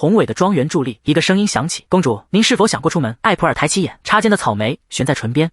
宏伟的庄园伫立，一个声音响起：“公主，您是否想过出门？”艾普尔抬起眼，插尖的草莓悬在唇边。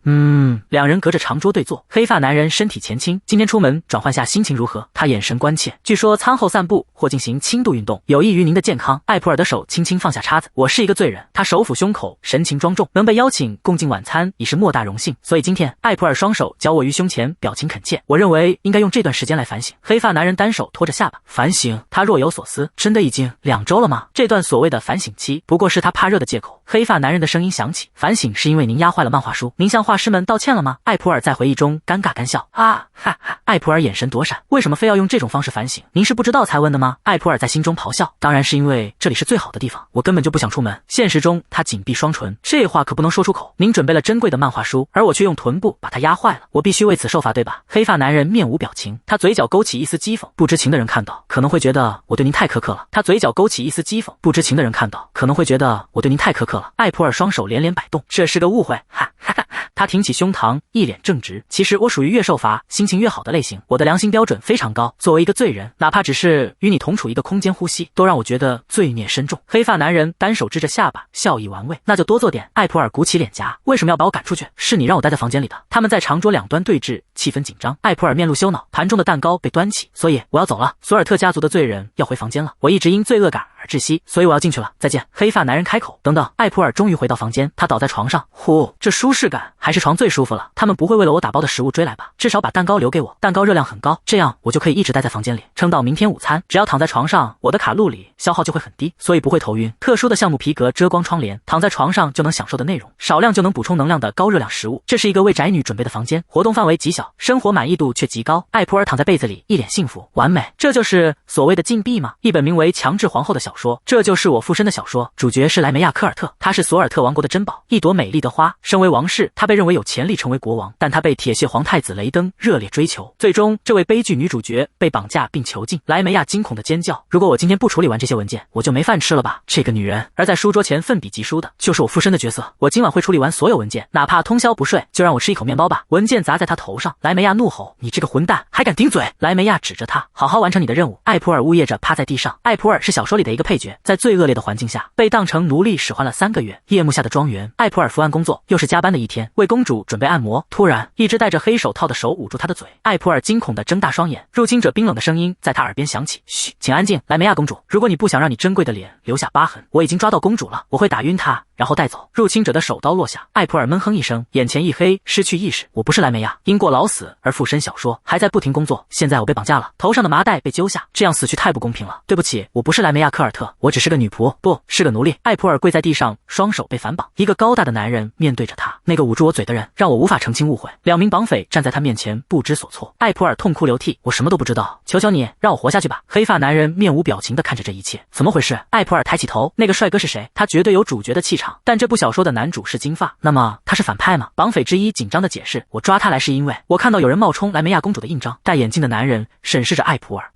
两人隔着长桌对坐，黑发男人身体前倾。今天出门转换下心情如何？他眼神关切。据说餐后散步或进行轻度运动有益于您的健康。艾普尔的手轻轻放下叉子。我是一个罪人。他手抚胸口，神情庄重。能被邀请共进晚餐已是莫大荣幸，所以今天艾普尔双手交握于胸前，表情恳切。我认为应该用这段时间来反省。黑发男人单手托着下巴，反省？他若有所思。真的已经2周了吗？这段所谓的反省期不过是他怕热的借口。黑发男人的声音响起：“反省是因为您压坏了漫画书，您向画师们道歉了吗？”艾普尔在回忆中尴尬干笑。哈哈！艾普尔眼神躲闪，为什么非要用这种方式反省？您是不知道才问的吗？艾普尔在心中咆哮。当然是因为这里是最好的地方，我根本就不想出门。现实中，他紧闭双唇，这话可不能说出口。您准备了珍贵的漫画书，而我却用臀部把它压坏了，我必须为此受罚，对吧？黑发男人面无表情，他嘴角勾起一丝讥讽。不知情的人看到，可能会觉得我对您太苛刻了。他嘴角勾起一丝讥讽。不知情的人看到，可能会觉得我对您太苛刻了。艾普尔双手连连摆动，这是个误会。哈哈哈！他挺起胸膛，一脸正直。其实我属于越受罚心情越好的类型，我的良心标准非常高。作为一个罪人，哪怕只是与你同处一个空间呼吸，都让我觉得罪孽深重。黑发男人单手支着下巴，笑意玩味。那就多做点。艾普尔鼓起脸颊，为什么要把我赶出去？是你让我待在房间里的。他们在长桌两端对峙，气氛紧张。艾普尔面露羞恼，盘中的蛋糕被端起，所以我要走了。索尔特家族的罪人要回房间了，我一直因罪恶感而窒息，所以我要进去了。再见。黑发男人开口。等等。艾普尔终于回到房间，他倒在床上。呼，这舒适感还是床最舒服了。他们不会为了我打包的食物追来吧？至少把蛋糕留给我，蛋糕热量很高，这样我就可以一直待在房间里，撑到明天午餐。只要躺在床上，我的卡路里消耗就会很低，所以不会头晕。特殊的橡木皮革遮光窗帘，躺在床上就能享受的内容，少量就能补充能量的高热量食物。这是一个为宅女准备的房间，活动范围极小，生活满意度却极高。艾普尔躺在被子里，一脸幸福，完美。这就是所谓的禁闭吗？一本名为《强制皇后》的小说，这就是我附身的小说，主角是莱梅亚科尔特，她是索尔特王国的珍宝，一朵美丽的花。身为王室，她被认为有潜力成为国王，但她被铁血皇太子雷登热烈追求，最终这位悲剧女主角被绑架并囚禁。莱梅亚惊恐的尖叫：如果我今天不处理完这些文件，我就没饭吃了吧？这个女人。而在书桌前奋笔疾书的就是我附身的角色，我今晚会处理完所有文件，哪怕通宵不睡，就让我吃一口面包吧。文件砸在她头上，莱梅亚怒吼：你这个混蛋，还敢顶嘴！莱梅亚指着她，好好完成你的任务。艾普尔呜咽着趴在地上。艾普尔是小说里的一个配角，在最恶劣的环境下被当成奴隶使唤了3个月。夜幕下的庄园，艾普尔伏案工作，又是加班的一天，为公主准备按摩。突然，一只戴着黑手套的手捂住她的嘴，艾普尔惊恐地睁大双眼。入侵者冰冷的声音在她耳边响起：嘘，请安静，莱梅亚公主。如果你不想让你珍贵的脸留下疤痕，我已经抓到公主了，我会打晕她，然后带走。入侵者的手刀落下，艾普尔闷哼一声，眼前一黑，失去意识。我不是莱梅亚，因过劳死而附身小说，还在不停工作。现在我被绑架了，头上的麻袋被揪下，这样死去太不公平了。对不起，我不是莱梅亚科尔特，我只是个女仆，不是个奴隶。艾普尔跪在地上，双手被反绑。一个高大的男人面对着他，那个捂住我嘴的人让我无法澄清误会。2名绑匪站在他面前不知所措。艾普尔痛哭流涕，我什么都不知道，求求你让我活下去吧。黑发男人面无表情地看着这一切，怎么回事？艾普尔抬起头，那个帅哥是谁？他绝对有主角的气场，但这部小说的男主是金发，那么他是反派吗？绑匪之一紧张地解释，我抓他来是因为我看到有人冒充莱梅亚公主的印章。戴眼镜的男人审视着艾普尔，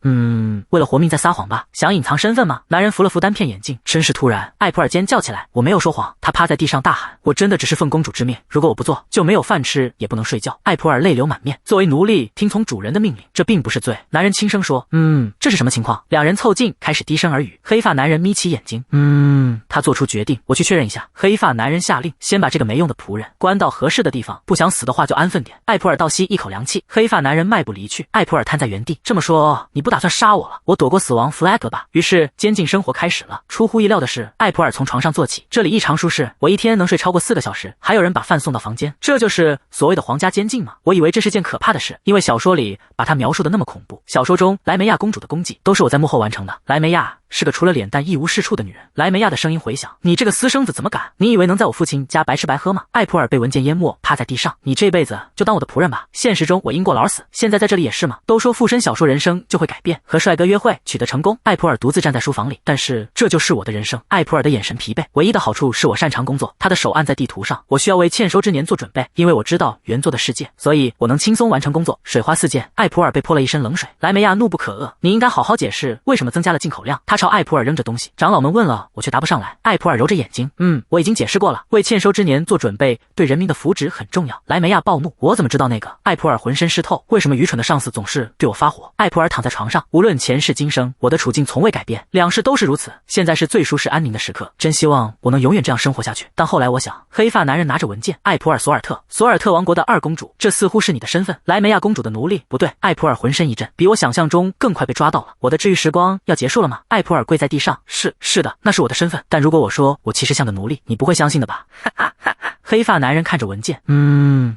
为了活命在撒谎吧？想隐藏身份吗？男人扶了扶单片眼镜，真是突然。艾普尔尖叫起来，我没有说谎。他趴在地上大喊，我真的只是奉公主之命，如果我不做，就没有饭吃，也不能睡觉。艾普尔泪流满面，作为奴隶听从主人的命令，这并不是罪。男人轻声说，这是什么情况？两人凑近开始低声耳语。黑发男人眯起眼睛，他做出决定，我去确认一下。黑发男人下令，先把这个没用的仆人关到合适的地方，不想死的话就安分点。艾普尔倒吸一口凉气，黑发男人迈步离去。艾普尔瘫在原地，这么说你不打算杀我了？我躲过死亡 flag 吧。于是监禁生活开始了。出乎意料的是，艾普尔从床上坐起，这里异常舒适，我一天能睡超过4个小时，还有人把饭送到房间，这就是所谓的皇家监禁吗？我以为这是件可怕的事，因为小说里把它描述的那么恐怖。小说中莱梅亚公主的功绩都是我在幕后完成的。莱梅亚是个除了脸蛋一无是处的女人。莱梅亚的声音回响，你这个私生子怎么敢？你以为能在我父亲家白吃白喝吗？艾普尔被文件淹没，趴在地上，你这辈子就当我的仆人吧。现实中我因过劳死，现在在这里也是吗？都说附身小说人生就会改变，和帅哥约会取得成功。艾普尔独自站在书房里，但是这就是我的人生。艾普尔的眼神疲惫，唯一的好处是我擅长工作。他的手按在地图上，我需要为欠收之年做准备，因为我知道原作的世界，所以我能轻松完成工作。水花四溅，艾普尔被泼了一身冷水。莱梅亚怒不可遏，你应该好好解释为什么增加了进口量。他朝艾普尔扔着东西，长老们问了我却答不上来。艾普尔揉着眼睛，我已经解释过了，为欠收之年做准备，对人民的福祉很重要。莱梅亚暴怒，我怎么知道那个？艾普尔浑身湿透，为什么愚蠢的上司总是对我发火？艾普尔躺在床上，无论前世今生，我的处境从未改变，两世都是如此，现在是最舒适安宁的时刻，真希望我能永远这样生活下去。但后来我想，黑发男人拿着文件，艾普尔索尔特，索尔特王国的二公主，这似乎是你的身份，莱梅亚公主的奴隶？不对，艾普尔浑身一震，比我想象中更快被抓到了。我的治愈时光要结束了吗？艾普尔跪在地上，是的，那是我的身份，但如果我说我其实像个奴隶，你不会相信的吧？哈哈哈哈。黑发男人看着文件，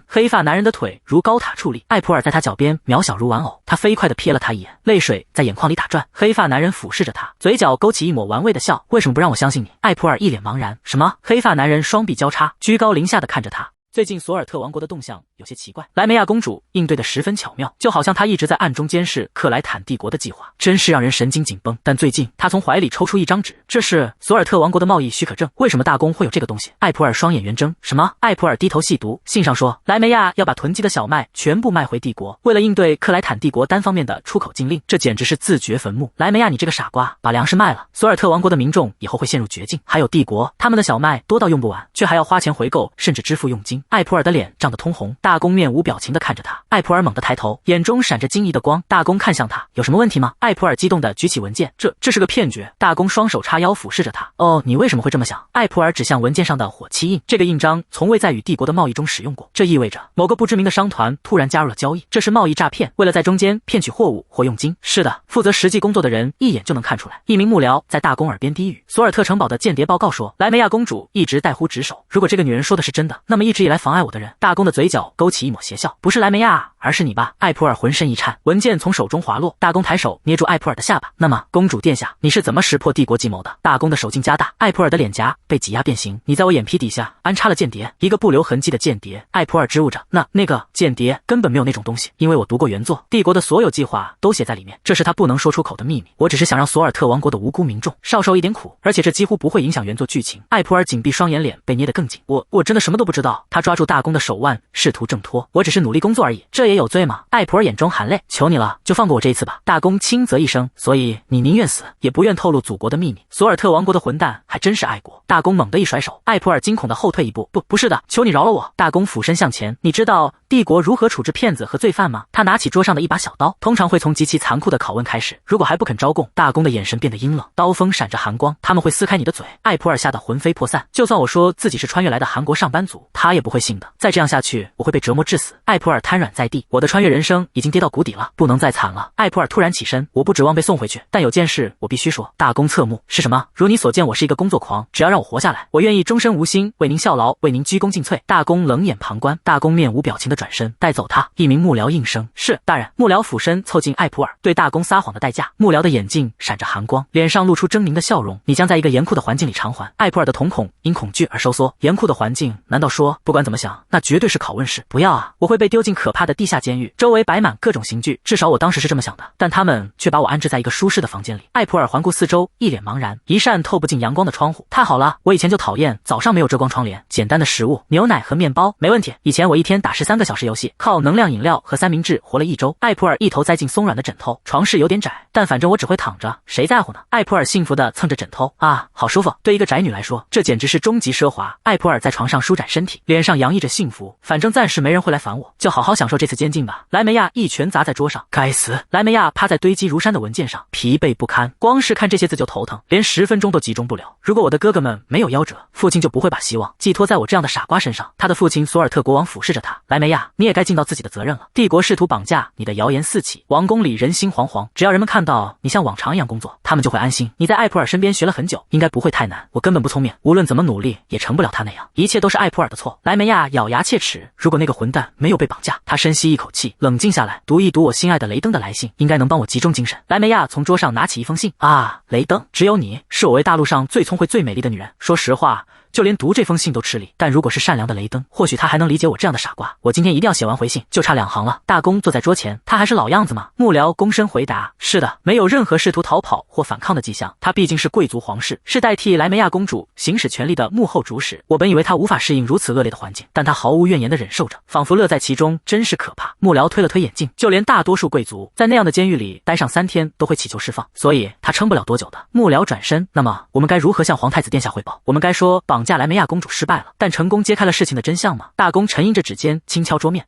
黑发男人的腿如高塔矗立，艾普尔在他脚边渺小如玩偶，他飞快地瞥了他一眼，泪水在眼眶里打转。黑发男人俯视着他，嘴角勾起一抹玩味的笑，为什么不让我相信你？艾普尔一脸茫然，什么？黑发男人双臂交叉，居高临下地看着他。最近索尔特王国的动向有些奇怪，莱梅亚公主应对的十分巧妙，就好像她一直在暗中监视克莱坦帝国的计划，真是让人神经紧绷。但最近她从怀里抽出一张纸，这是索尔特王国的贸易许可证。为什么大公会有这个东西？艾普尔双眼圆睁，什么？艾普尔低头细读，信上说莱梅亚要把囤积的小麦全部卖回帝国，为了应对克莱坦帝国单方面的出口禁令，这简直是自掘坟墓。莱梅亚，你这个傻瓜，把粮食卖了，索尔特王国的民众以后会陷入绝境。还有帝国，他们的小麦多到用不完，却还要花钱回购，甚至支付佣金。艾普尔的脸涨得通红，大公面无表情地看着他。艾普尔猛地抬头，眼中闪着惊异的光。大公看向他，有什么问题吗？艾普尔激动地举起文件，这是个骗局。大公双手叉腰俯视着他。哦，你为什么会这么想？艾普尔指向文件上的火漆印，这个印章从未在与帝国的贸易中使用过，这意味着某个不知名的商团突然加入了交易，这是贸易诈骗，为了在中间骗取货物或佣金。是的，负责实际工作的人一眼就能看出来。一名幕僚在大公耳边低语，索尔特城堡的间谍报告说，莱梅亚公主一直怠忽职守，如果这个女人说的是真的，那么一直以来妨碍我的人。大公的嘴角勾起一抹邪笑，不是莱梅亚，而是你吧？艾普尔浑身一颤，文件从手中滑落。大公抬手捏住艾普尔的下巴，那么公主殿下，你是怎么识破帝国计谋的？大公的手劲加大，艾普尔的脸颊被挤压变形，你在我眼皮底下安插了间谍，一个不留痕迹的间谍。艾普尔支吾着，那个间谍根本没有那种东西，因为我读过原作，帝国的所有计划都写在里面，这是他不能说出口的秘密。我只是想让索尔特王国的无辜民众少受一点苦，而且这几乎不会影响原作剧情。艾普尔紧闭双眼，脸被捏得更紧。我真的什么都不知道。他抓住大公的手腕，试图挣脱。我只是努力工作而已，这也有罪吗？艾普尔眼中含泪，求你了，就放过我这一次吧。大公轻啧一声，所以你宁愿死，也不愿透露祖国的秘密。索尔特王国的混蛋还真是爱国。大公猛地一甩手，艾普尔惊恐地后退一步，不是的，求你饶了我。大公俯身向前，你知道帝国如何处置骗子和罪犯吗？他拿起桌上的一把小刀，通常会从极其残酷的拷问开始，如果还不肯招供，大公的眼神变得阴冷，刀锋闪着寒光，他们会撕开你的嘴。艾普尔吓得魂飞魄散，就算我说自己是穿越来的韩国上班族，他也不会信的。再这样下去，我会被折磨致死。艾普尔瘫软在地，我的穿越人生已经跌到谷底了，不能再惨了。艾普尔突然起身，我不指望被送回去，但有件事我必须说。大公侧目，是什么？如你所见，我是一个工作狂，只要让我活下来，我愿意终身无心为您效劳，为您鞠躬尽瘁。大公冷眼旁观，大公面无表情地转身带走他。一名幕僚应声，是大人。幕僚俯身凑近艾普尔，对大公撒谎的代价。幕僚的眼睛闪着寒光，脸上露出狰狞的笑容，你将在一个严酷的环境里偿还。艾普尔的瞳孔因恐惧而收缩，严酷的环境？难道说不管怎么想，那绝对是拷问室？不要啊，我会被丢进可怕的地下监狱，周围摆满各种刑具，至少我当时是这么想的，但他们却把我安置在一个舒适的房间里。艾普尔环顾四周，一脸茫然。一扇透不进阳光的窗户，太好了，我以前就讨厌早上没有遮光窗帘。简单的食物，牛奶和面包没问题，以前我一天打13个小时游戏，靠能量饮料和三明治活了一周。艾普尔一头栽进松软的枕头，床是有点窄，但反正我只会躺着，谁在乎呢？艾普尔幸福地蹭着枕头，啊，好舒服。对一个宅女来说，这简直是终极奢华。艾普尔在床上舒展身体，脸上洋溢着幸福，反正暂时没人会来烦我，就好好享受这次监禁吧。莱梅亚一拳砸在桌上，该死！莱梅亚趴在堆积如山的文件上，疲惫不堪，光是看这些字就头疼，连10分钟都集中不了。如果我的哥哥们没有夭折，父亲就不会把希望寄托在我这样的傻瓜身上。他的父亲索尔特国王俯视着他，莱梅亚，你也该尽到自己的责任了。帝国试图绑架你的谣言四起，王宫里人心惶惶，只要人们看到你像往常一样工作，他们就会安心。你在艾普尔身边学了很久，应该不会太难。我根本不聪明，无论怎么努力也成不了他那样，一切都是艾普尔的错。莱梅亚咬牙切齿，如果那个混蛋没有被绑架，他深吸一口气，冷静下来，读一读我心爱的雷登的来信，应该能帮我集中精神。莱梅亚从桌上拿起一封信，啊，雷登，只有你是我为大陆上最聪慧最美丽的女人。说实话，就连读这封信都吃力。但如果是善良的雷登，或许他还能理解我这样的傻瓜。我今天一定要写完回信，就差2行了。大公坐在桌前，他还是老样子吗？幕僚躬身回答：是的，没有任何试图逃跑或反抗的迹象。他毕竟是贵族皇室，是代替莱梅亚公主行使权力的幕后主使。我本以为他无法适应如此恶劣的环境，但他毫无怨言地忍受着，仿佛乐在其中，真是可怕。幕僚推了推眼镜，就连大多数贵族在那样的监狱里待上3天都会祈求释放，所以他撑不了多久的。幕僚转身，那么我们该如何向皇太子殿下汇报？我们该说绑架莱梅亚公主失败了，但成功揭开了事情的真相吗？大公沉吟着指尖轻敲桌面，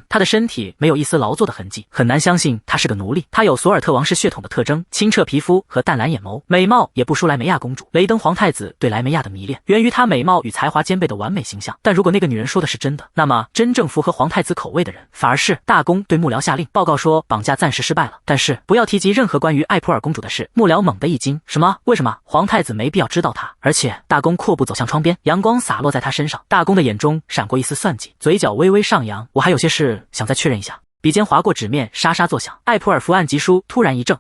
他的身体没有一丝劳作的痕迹，很难相信他是个奴隶。他有索尔特王室血统的特征，清澈皮肤和淡蓝眼眸，美貌也不输莱梅亚公主。雷登皇太子对莱梅亚的迷恋源于她美貌与才华兼备的完美形象，但如果那个女人说的是真的，那么真正符合皇太子口味的人反而是大公。对幕僚下令，报告说绑架暂时失败了，但是不要提及任何关于艾普尔公主的事。幕僚猛地一惊，什么？为什么？皇太子没必要知道她。而且大公阔步走向窗边，阳光洒落在他身上，大公的眼中闪过一丝算计，嘴角微微上扬，我还有些事想再确认一下。笔尖划过纸面，沙沙作响。艾普尔伏案疾书突然一怔，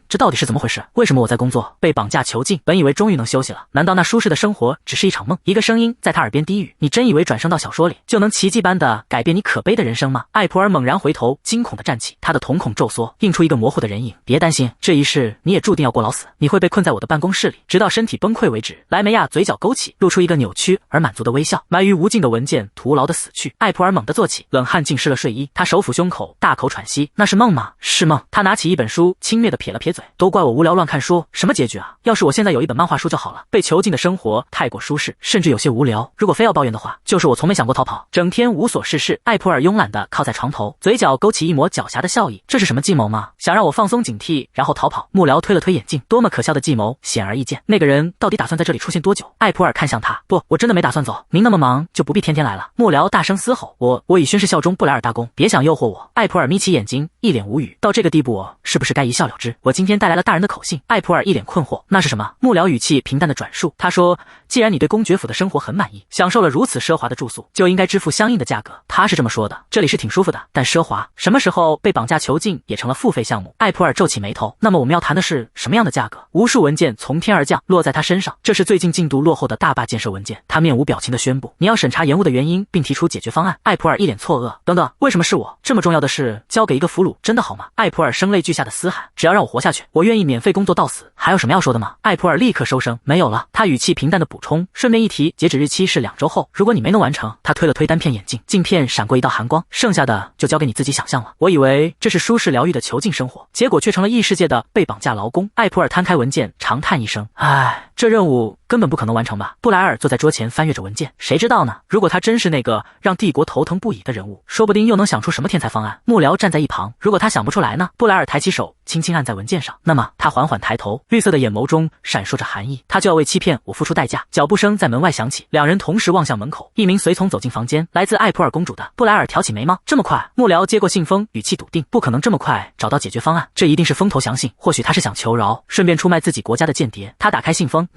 这到底是怎么回事？为什么我在工作被绑架囚禁？本以为终于能休息了，难道那舒适的生活只是一场梦？一个声音在他耳边低语：你真以为转生到小说里就能奇迹般的改变你可悲的人生吗？艾普尔猛然回头，惊恐地站起，他的瞳孔骤缩，映出一个模糊的人影。别担心，这一世你也注定要过劳死，你会被困在我的办公室里，直到身体崩溃为止。莱梅亚嘴角勾起，露出一个扭曲而满足的微笑。埋于无尽的文件徒劳的死去。艾普尔猛地坐起，冷汗浸湿了睡衣，他手抚胸口，大口喘息。那是梦吗？是梦。他拿起一本书，轻蔑地撇了撇嘴，都怪我无聊乱看书，什么结局啊？要是我现在有一本漫画书就好了。被囚禁的生活太过舒适，甚至有些无聊。如果非要抱怨的话，就是我从没想过逃跑，整天无所事事。艾普尔慵懒地靠在床头，嘴角勾起一抹狡黠的笑意。这是什么计谋吗？想让我放松警惕，然后逃跑？幕僚推了推眼镜，多么可笑的计谋，显而易见。那个人到底打算在这里出现多久？艾普尔看向他，不，我真的没打算走，您那么忙就不必天天来了。幕僚大声嘶吼，我已宣誓效忠布莱尔大公，别想诱惑我。艾普尔眯起眼睛，一脸无语，到这个地步我是不是该一笑了之？我今天带来了大人的口信。艾普尔一脸困惑，那是什么？幕僚语气平淡的转述，他说，既然你对公爵府的生活很满意，享受了如此奢华的住宿，就应该支付相应的价格。他是这么说的，这里是挺舒服的，但奢华什么时候被绑架囚禁也成了付费项目？艾普尔皱起眉头，那么我们要谈的是什么样的价格？无数文件从天而降，落在他身上，这是最近进度落后的大坝建设文件。他面无表情地宣布，你要审查延误的原因，并提出解决方案。艾普尔一脸错愕，等等，为什么是我？这么重要的事交给一个俘虏，真的好吗？艾普尔声泪俱下的嘶喊，只要让我活下去，我愿意免费工作到死。还有什么要说的吗？艾普尔立刻收声，没有了。他语气平淡的补充，顺便一提，截止日期是2周后，如果你没能完成。他推了推单片眼镜，镜片闪过一道寒光，剩下的就交给你自己想象了。我以为这是舒适疗愈的囚禁生活，结果却成了异世界的被绑架劳工。艾普尔摊开文件，长叹一声，唉，这任务根本不可能完成吧？布莱尔坐在桌前翻阅着文件，谁知道呢？如果他真是那个让帝国头疼不已的人物，说不定又能想出什么天才方案。幕僚站在一旁，如果他想不出来呢？布莱尔抬起手，轻轻按在文件上。那么他缓缓抬头，绿色的眼眸中闪烁着寒意。他就要为欺骗我付出代价。脚步声在门外响起，两人同时望向门口。一名随从走进房间，来自艾普尔公主的。布莱尔挑起眉毛，这么快？幕僚接过信封，语气笃定，不可能这么快找到解决方案，这一定是风头详信。或许他是想求饶，顺便出卖自己国家的间谍。他打开信封，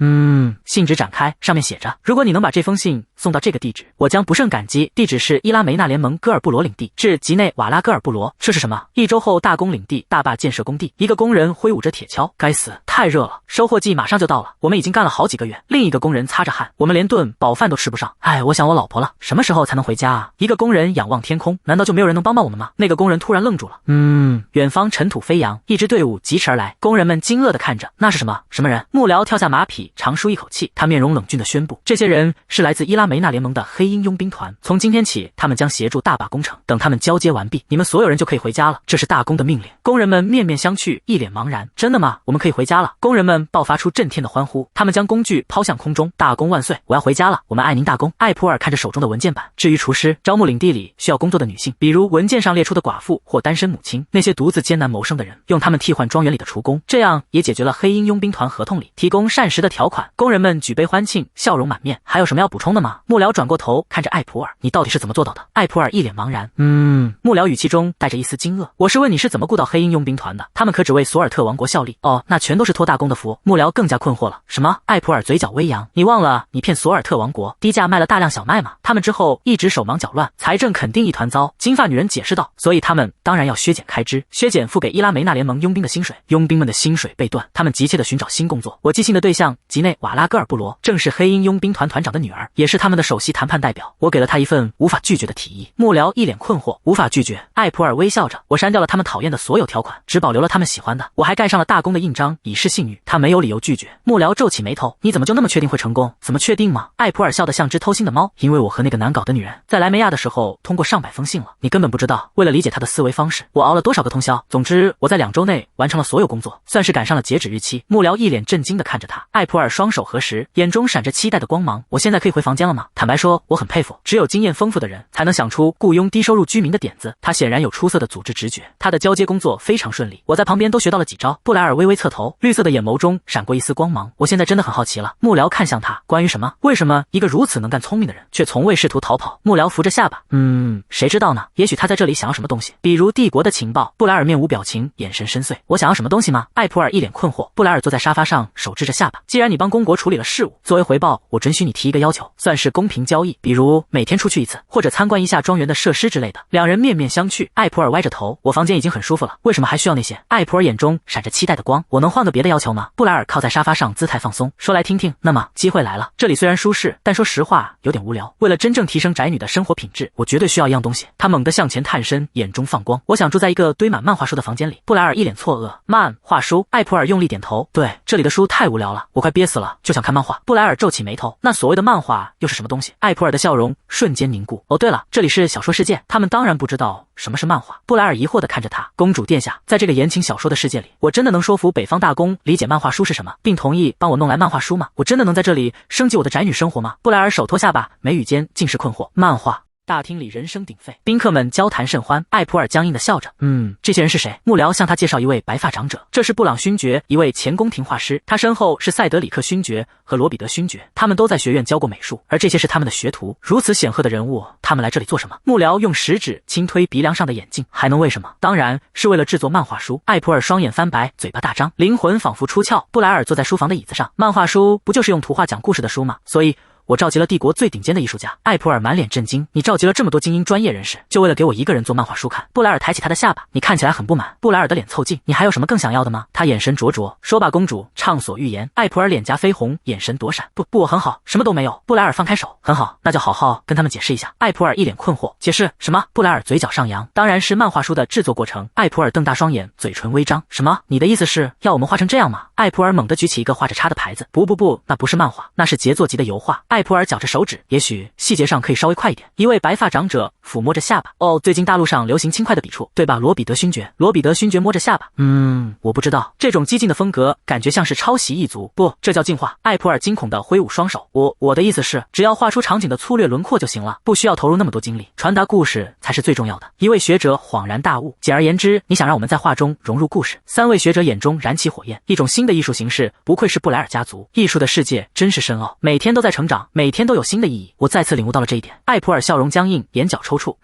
信纸展开，上面写着，如果你能把这封信送到这个地址，我将不胜感激。地址是伊拉梅纳联盟戈尔布罗领地，至吉内瓦拉戈尔布罗。这是什么？1周后大公领地，大坝建设工地。一个工人挥舞着铁锹，该死，太热了，收获季马上就到了，我们已经干了好几个月。另一个工人擦着汗，我们连顿饱饭都吃不上。哎，我想我老婆了，什么时候才能回家啊？一个工人仰望天空，难道就没有人能帮帮我们吗？那个工人突然愣住了。远方尘土飞扬，一支队伍疾驰而来，工人们惊愕地看着，那是什么？什么人？幕僚跳下马匹，长舒一口气，他面容冷峻地宣布，这些人是来自伊拉梅纳联盟的黑鹰佣兵团，从今天起，他们将协助大坝工程，等他们交接完毕，你们所有人就可以回家了，这是大公的命令。工人们面面相觑，一脸茫然。真的吗？我们可以回家了？工人们爆发出震天的欢呼，他们将工具抛向空中，大公万岁！我要回家了，我们爱您大公。艾普尔看着手中的文件板，至于厨师，招募领地里需要工作的女性，比如文件上列出的寡妇或单身母亲，那些独自艰难谋生的人，用他们替换庄园里的厨工，这样也解决了黑鹰佣兵团合同里提供膳食的条款。工人们举杯欢庆，笑容满面。还有什么要补充的吗？幕僚转过头看着艾普尔，你到底是怎么做到的？艾普尔一脸茫然。幕僚语气中带着一丝惊愕，我是问你是怎么雇到黑鹰佣兵团的？他们可只为索尔特王国效力。哦，那全都是托大公的福。幕僚更加困惑了，什么？艾普尔嘴角微扬，你忘了你骗索尔特王国低价卖了大量小麦吗？他们之后一直手忙脚乱，财政肯定一团糟。金发女人解释道，所以他们当然要削减开支，削减付给伊拉梅纳联盟佣兵的薪水。佣兵们的薪水被断，他们急切地寻找新工作。我寄信的对象吉内瓦拉戈尔布罗正是黑鹰佣兵团团长的女儿，也是他们的首席谈判代表。我给了他一份无法拒绝的提议。幕僚一脸困惑，无法拒绝。艾普尔微笑着，我删掉了他们讨厌的所有条款，只保留了他们喜欢的。我还盖上了大公的印章，以示信誉。他没有理由拒绝。幕僚皱起眉头，你怎么就那么确定会成功？怎么确定吗？艾普尔笑得像只偷腥的猫，因为我和那个难搞的女人在莱梅亚的时候通过上百封信了，你根本不知道。为了理解她的思维方式，我熬了多少个通宵。总之，我在2周内完成了所有工作，算是赶上了截止日期。幕僚一脸震惊地看着他，艾普尔双手合十，眼中闪着期待的光芒。我现在可以回房间了吗？坦白说，我很佩服，只有经验丰富的人才能想出雇佣低收入居民的点子。他显然有出色的组织直觉，他的交接工作非常顺利。我在旁边都学到了几招。布莱尔微微侧头，绿色的眼眸中闪过一丝光芒。我现在真的很好奇了。幕僚看向他，关于什么？为什么一个如此能干聪明的人，却从未试图逃跑？幕僚扶着下巴，谁知道呢？也许他在这里想要什么东西，比如帝国的情报。布莱尔面无表情，眼神深邃。我想要什么东西吗？艾普尔一脸困惑。布莱尔坐在沙发上，手支着下巴。既然你帮公国处理了事务，作为回报，我准许你提一个要求，算是公平交易，比如每天出去一次，或者参观一下庄园的设施之类的。两人面面相觑。艾普尔歪着头，我房间已经很舒服了，为什么还需要那些？艾普尔眼中闪着期待的光，我能换个别的要求吗？布莱尔靠在沙发上，姿态放松，说来听听。那么机会来了，这里虽然舒适，但说实话有点无聊。为了真正提升宅女的生活品质，我绝对需要一样东西。他猛地向前探身，眼中放光。我想住在一个堆满漫画书的房间里。布莱尔一脸错愕，漫画书？艾普尔用力点头，对，这里的书太无聊了，我快憋死了，就想看漫画。布莱尔皱起眉头，那所谓的漫画又是什么东西？艾普尔的笑容瞬间凝固。哦，对了，这里是小说世界，他们当然不知道什么是漫画。布莱尔疑惑地看着他，公主殿下，在这个言情小说的世界里，我真的能说服北方大公理解漫画书是什么，并同意帮我弄来漫画书吗？我真的能在这里升级我的宅女生活吗？布莱尔手托下巴，眉宇间尽是困惑。漫画。大厅里人声鼎沸，宾客们交谈甚欢。艾普尔僵硬地笑着，这些人是谁？幕僚向他介绍一位白发长者，这是布朗勋爵，一位前宫廷画师，他身后是塞德里克勋爵和罗比德勋爵，他们都在学院教过美术，而这些是他们的学徒。如此显赫的人物，他们来这里做什么？幕僚用食指轻推鼻梁上的眼镜，还能为什么？当然是为了制作漫画书。艾普尔双眼翻白，嘴巴大张，灵魂仿佛出窍。布莱尔坐在书房的椅子上，漫画书不就是用图画讲故事的书吗？所以我召集了帝国最顶尖的艺术家。艾普尔满脸震惊，你召集了这么多精英专业人士，就为了给我一个人做漫画书看？布莱尔抬起他的下巴，你看起来很不满。布莱尔的脸凑近，你还有什么更想要的吗？他眼神灼灼，说吧，公主，畅所欲言。艾普尔脸颊绯红，眼神躲闪，不，我很好，什么都没有。布莱尔放开手，很好，那就好好跟他们解释一下。艾普尔一脸困惑，解释什么？布莱尔嘴角上扬，当然是漫画书的制作过程。艾普尔瞪大双眼，嘴唇微张，什么？你的意思是要我们画成这样吗？艾普尔猛地举起一个画着叉的牌子，不，那不是漫画，那是杰作级的油画。艾普尔绞着手指，也许细节上可以稍微快一点。一位白发长者抚摸着下巴，哦，最近大陆上流行轻快的笔触，对吧？罗比德勋爵摸着下巴，我不知道，这种激进的风格感觉像是抄袭异族，不，这叫进化。艾普尔惊恐地挥舞双手，我的意思是，只要画出场景的粗略轮廓就行了，不需要投入那么多精力，传达故事才是最重要的。一位学者恍然大悟，简而言之，你想让我们在画中融入故事。三位学者眼中燃起火焰，一种新的艺术形式，不愧是布莱尔家族，艺术的世界真是深奥，每天都在成长，每天都有新的意义。我再次领悟到了这一点。艾普尔笑容僵硬，眼角抽搐，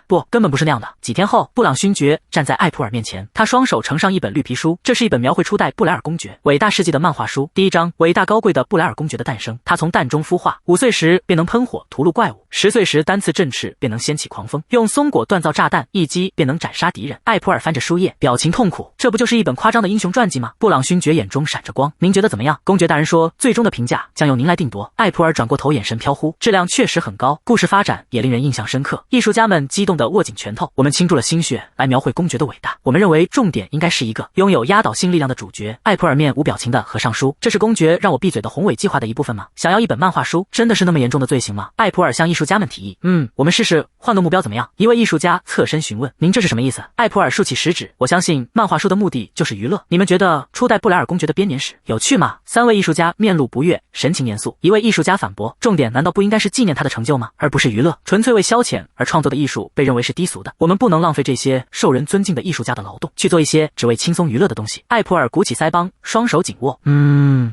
不，根本不是那样的。几天后，布朗勋爵站在艾普尔面前，他双手呈上一本绿皮书，这是一本描绘初代布莱尔公爵伟大事迹的漫画书。第一章，伟大高贵的布莱尔公爵的诞生。他从蛋中孵化，5岁时便能喷火屠戮怪物，10岁时单刺振翅便能掀起狂风，用松果锻造炸弹，一击便能斩杀敌人。艾普尔翻着书页，表情痛苦，这不就是一本夸张的英雄传记吗？布朗勋爵眼中闪着光，您觉得怎么样？公爵大人说，最终的评价将由您来定夺。艾普尔转过头，眼神飘忽，质量确实很高，故事发展也令人印象深刻。艺术家们激动地握紧拳头，我们倾注了心血来描绘公爵的伟大。我们认为重点应该是一个拥有压倒性力量的主角。艾普尔面无表情地合上书，这是公爵让我闭嘴的宏伟计划的一部分吗？想要一本漫画书，真的是那么严重的罪行吗？艾普尔向艺术家们提议，我们试试换个目标怎么样？一位艺术家侧身询问，您这是什么意思？艾普尔竖起食指，我相信漫画书的目的就是娱乐。你们觉得初代布莱尔公爵的编年史有趣吗？三位艺术家面露不悦，神情严肃。一位艺术家反反驳，重点难道不应该是纪念他的成就吗？而不是娱乐，纯粹为消遣而创作的艺术被认为是低俗的。我们不能浪费这些受人尊敬的艺术家的劳动，去做一些只为轻松娱乐的东西。艾普尔鼓起腮帮，双手紧握。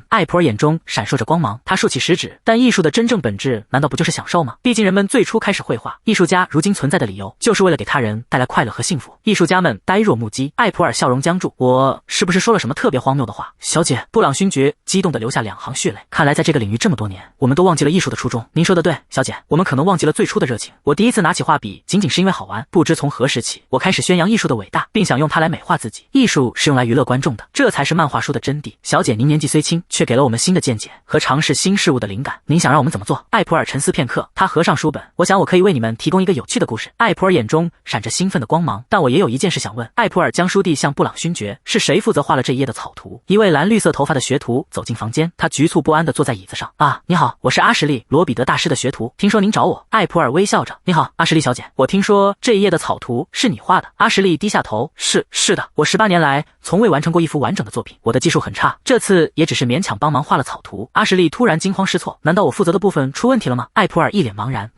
艾普尔眼中闪烁着光芒，他竖起食指。但艺术的真正本质难道不就是享受吗？毕竟人们最初开始绘画，艺术家如今存在的理由就是为了给他人带来快乐和幸福。艺术家们呆若木鸡，艾普尔笑容僵住。我是不是说了什么特别荒谬的话？小姐，布朗勋爵激动地流下2行血泪。看来在这个领域这么多年，我们都忘记了艺术的初衷。您说的对，小姐，我们可能忘记了最初的热情。我第一次拿起画笔仅仅是因为好玩，不知从何时起，我开始宣扬艺术的伟大，并想用它来美化自己。艺术是用来娱乐观众的，这才是漫画书的真谛。小姐，您年纪虽轻，却给了我们新的见解和尝试新事物的灵感。您想让我们怎么做？艾普尔沉思片刻，他合上书本。我想我可以为你们提供一个有趣的故事。艾普尔眼中闪着兴奋的光芒，但我也有一件事想问。艾普尔将书递向布朗勋爵，是谁负责画了这一页的草图？一位蓝绿色头发的学徒走进房间，他局促不安地坐在椅子上。啊，你好，我是阿什利·罗比德大师的学徒，听说您找我。艾普尔微笑着，你好，阿什利小姐，我听说这一页的草图是你画的。阿什利低下头，是的，我18年来从未完成过一幅完整的作品，我的技术很差，这次也只是勉强帮忙画了草图。阿什利突然惊慌失措，难道我负责的部分出问题了吗？艾普尔一脸茫然。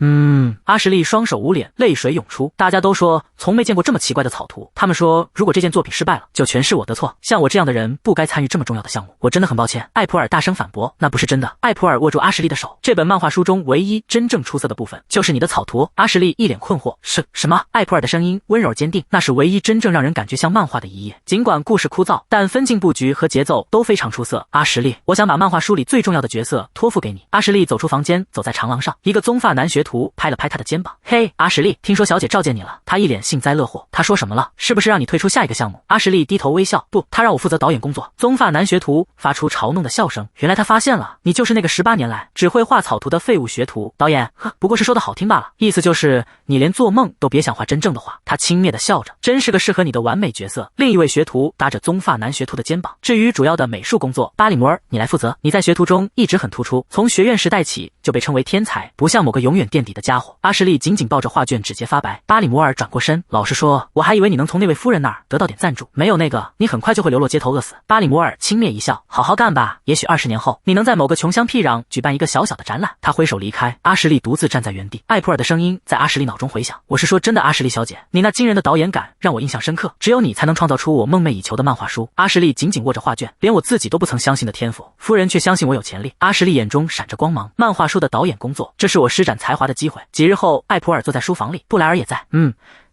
阿什利双手捂脸，泪水涌出。大家都说从没见过这么奇怪的草图，他们说如果这件作品失败了，就全是我的错，像我这样的人不该参与这么重要的项目，我真的很抱歉。艾普尔大声反驳，那不是真的。艾普尔握住阿什利的手，这本漫画书中唯一真正出色的部分就是你的草图。阿什利一脸困惑，什么？艾普尔的声音温柔坚定，那是唯一真正让人感觉像漫画的一页，尽管故事枯燥，但分镜布局和节奏都非常出色。阿什利，我想把漫画书里最重要的角色托付给你。阿什利走出房间，走在长廊上，一个棕发男学徒拍了拍他的肩膀，嘿，阿什利，听说小姐召见你了。他一脸幸灾乐祸，他说什么了？是不是让你退出下一个项目？阿什利低头微笑，不，他让我负责导演工作。棕发男学徒发出嘲弄的笑声，原来他发现了，你就是那个18年来只会画草图的废物学徒。导演，不过是说的好听罢了，意思就是你连做梦都别想画真正的画。他轻蔑地笑着，真是个适合你的完美角色。另一位学徒搭着棕发男学徒的肩膀，至于主要的美术工作，巴里摩尔，你来负责。你在学徒中一直很突出，从学院时代起就被称为天才，不像某个永远垫底的家伙。阿什利紧紧抱着画卷，指节发白。巴里摩尔转过身，老实说，我还以为你能从那位夫人那儿得到点赞助，没有那个，你很快就会流落街头饿死。巴里摩尔轻蔑一笑，好好干吧，也许20年后，你能在某个穷乡僻壤举办一个小小的展览。他挥手离开，阿什利独自站在原地。艾普尔的声音在阿什利脑中回响，我是说真的，阿什利小姐，你那惊人的导演感让我印象深刻，只有你才能创造出我梦寐以求的漫画书。阿什利紧紧握着画卷，连我自己都不曾相信的天赋，夫人却相信我有潜力。阿什利眼中闪着光芒，漫画书的导演工作，这是我施展才华的机会。几日后，艾普尔坐在书房里，布莱尔也在。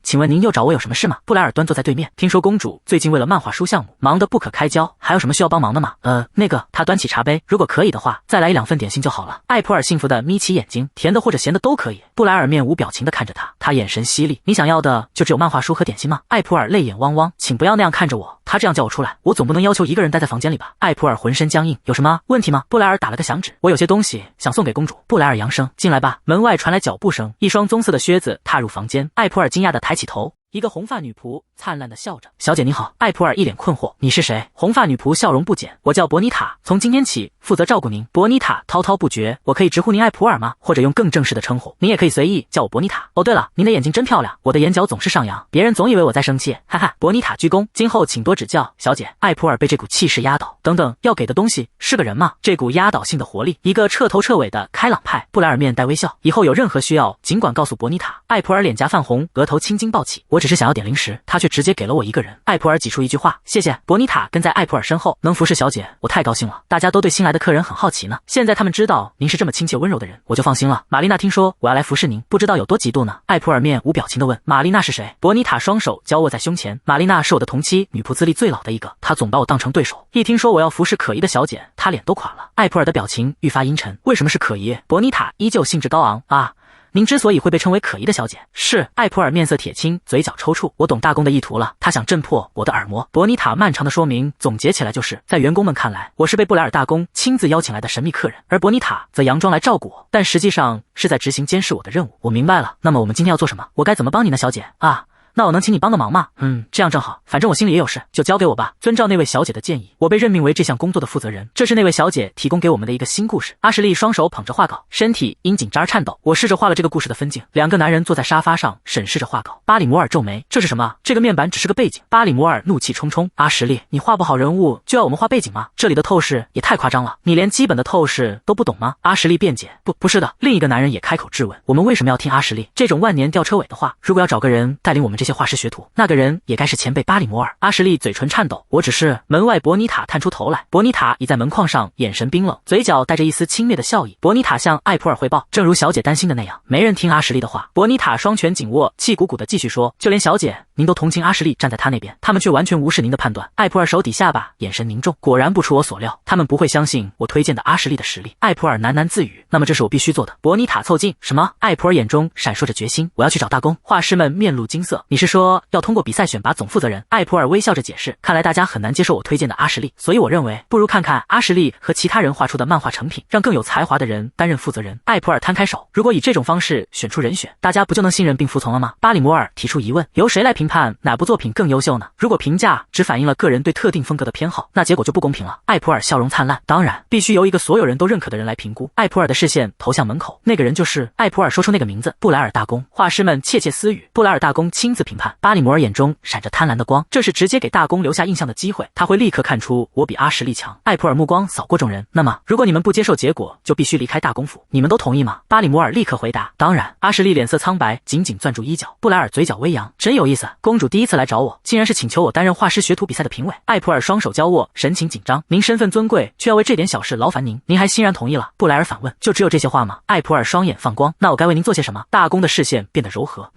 请问您又找我有什么事吗？布莱尔端坐在对面。听说公主最近为了漫画书项目忙得不可开交，还有什么需要帮忙的吗？那个，他端起茶杯，如果可以的话，再来1-2份点心就好了。艾普尔幸福地眯起眼睛，甜的或者咸的都可以。布莱尔面无表情地看着他，他眼神犀利。你想要的就只有漫画书和点心吗？艾普尔泪眼汪汪，请不要那样看着我。他这样叫我出来，我总不能要求一个人待在房间里吧？艾普尔浑身僵硬，有什么问题吗？布莱尔打了个响指，我有些东西想送给公主。布莱尔扬声，进来吧。门外传来脚步声，一双棕色的靴子踏入房间。艾普尔惊讶地抬起头。一个红发女仆灿烂地笑着，小姐你好。艾普尔一脸困惑，你是谁？红发女仆笑容不减，我叫伯妮塔，从今天起负责照顾您。伯妮塔滔滔不绝，我可以直呼您艾普尔吗？或者用更正式的称呼，您也可以随意叫我伯妮塔。哦对了，您的眼睛真漂亮，我的眼角总是上扬，别人总以为我在生气，哈哈。伯妮塔鞠躬，今后请多指教，小姐。艾普尔被这股气势压倒，等等，要给的东西是个人吗？这股压倒性的活力，一个彻头彻尾的开朗派。布莱尔面带微笑，以后有任何需要尽管告诉伯妮塔。艾普尔脸颊泛红，额头青筋暴起，我只是想要点零食，他却直接给了我一个人。艾普尔挤出一句话，谢谢。伯妮塔跟在艾普尔身后，能服侍小姐，我太高兴了。大家都对新来的客人很好奇呢，现在他们知道您是这么亲切温柔的人，我就放心了。玛丽娜听说我要来服侍您，不知道有多嫉妒呢？艾普尔面无表情地问。玛丽娜是谁？伯妮塔双手交握在胸前，玛丽娜是我的同期，女仆资历最老的一个，她总把我当成对手。一听说我要服侍可疑的小姐，她脸都垮了。艾普尔的表情愈发阴沉，为什么是可疑？伯妮塔依旧兴致高昂啊。您之所以会被称为可疑的小姐，是艾普尔面色铁青，嘴角抽搐。我懂大公的意图了，他想震破我的耳膜。伯妮塔漫长的说明总结起来就是，在员工们看来，我是被布莱尔大公亲自邀请来的神秘客人，而伯妮塔则佯装来照顾我，但实际上是在执行监视我的任务。我明白了，那么我们今天要做什么？我该怎么帮你呢，小姐？啊，那我能请你帮个忙吗？这样正好，反正我心里也有事，就交给我吧。遵照那位小姐的建议，我被任命为这项工作的负责人。这是那位小姐提供给我们的一个新故事。阿什利双手捧着画稿，身体因紧张而颤抖。我试着画了这个故事的分镜，两个男人坐在沙发上审视着画稿。巴里摩尔皱眉，这是什么？这个面板只是个背景。巴里摩尔怒气冲冲，阿什利，你画不好人物就要我们画背景吗？这里的透视也太夸张了，你连基本的透视都不懂吗？阿什利辩解，不是的。另一个男人也开口质问，我们为什么要听阿什利这种万年吊车尾的话？如果要找个人带领我们这些画师学徒，那个人也该是前辈巴里摩尔。阿什利嘴唇颤抖，我只是……门外伯妮塔探出头来，伯妮塔倚在门框上，眼神冰冷，嘴角带着一丝轻蔑的笑意。伯妮塔向艾普尔汇报，正如小姐担心的那样，没人听阿什利的话。伯妮塔双拳紧握，气鼓鼓的继续说，就连小姐您都同情阿什利站在他那边，他们却完全无视您的判断。艾普尔手底下巴，眼神凝重，果然不出我所料，他们不会相信我推荐的阿什利的实力。艾普尔喃喃自语，那么这是我必须做的。伯妮塔凑近，什么？艾普尔眼中闪烁着决心，我要去找大公。画师们面露惊色，你是说要通过比赛选拔总负责人？艾普尔微笑着解释，看来大家很难接受我推荐的阿什利，所以我认为不如看看阿什利和其他人画出的漫画成品，让更有才华的人担任负责人。艾普尔摊开手，如果以这种方式选出人选，大家不就能信任并服从了吗？巴里摩尔提出疑问，由谁来评判哪部作品更优秀呢？如果评价只反映了个人对特定风格的偏好，那结果就不公平了。艾普尔笑容灿烂，当然必须由一个所有人都认可的人来评估。艾普尔的视线投向门口，那个人就是艾普尔说出那个名字，布莱尔大公。画师们窃窃私语，布莱尔大公亲自评判。巴里摩尔眼中闪着贪婪的光，这是直接给大公留下印象的机会，他会立刻看出我比阿什利强。艾普尔目光扫过众人，那么如果你们不接受结果，就必须离开大公府，你们都同意吗？巴里摩尔立刻回答，当然。阿什利脸色苍白，紧紧攥住衣角。布莱尔嘴角微扬，真有意思，公主第一次来找我，竟然是请求我担任画师学徒比赛的评委。艾普尔双手交握，神情紧张，您身份尊贵，却要为这点小事劳烦您，您还欣然同意了？布莱尔反问，就只有这些话吗？艾普尔双眼放光，那我该为您做些什么？大公的视线变得柔和，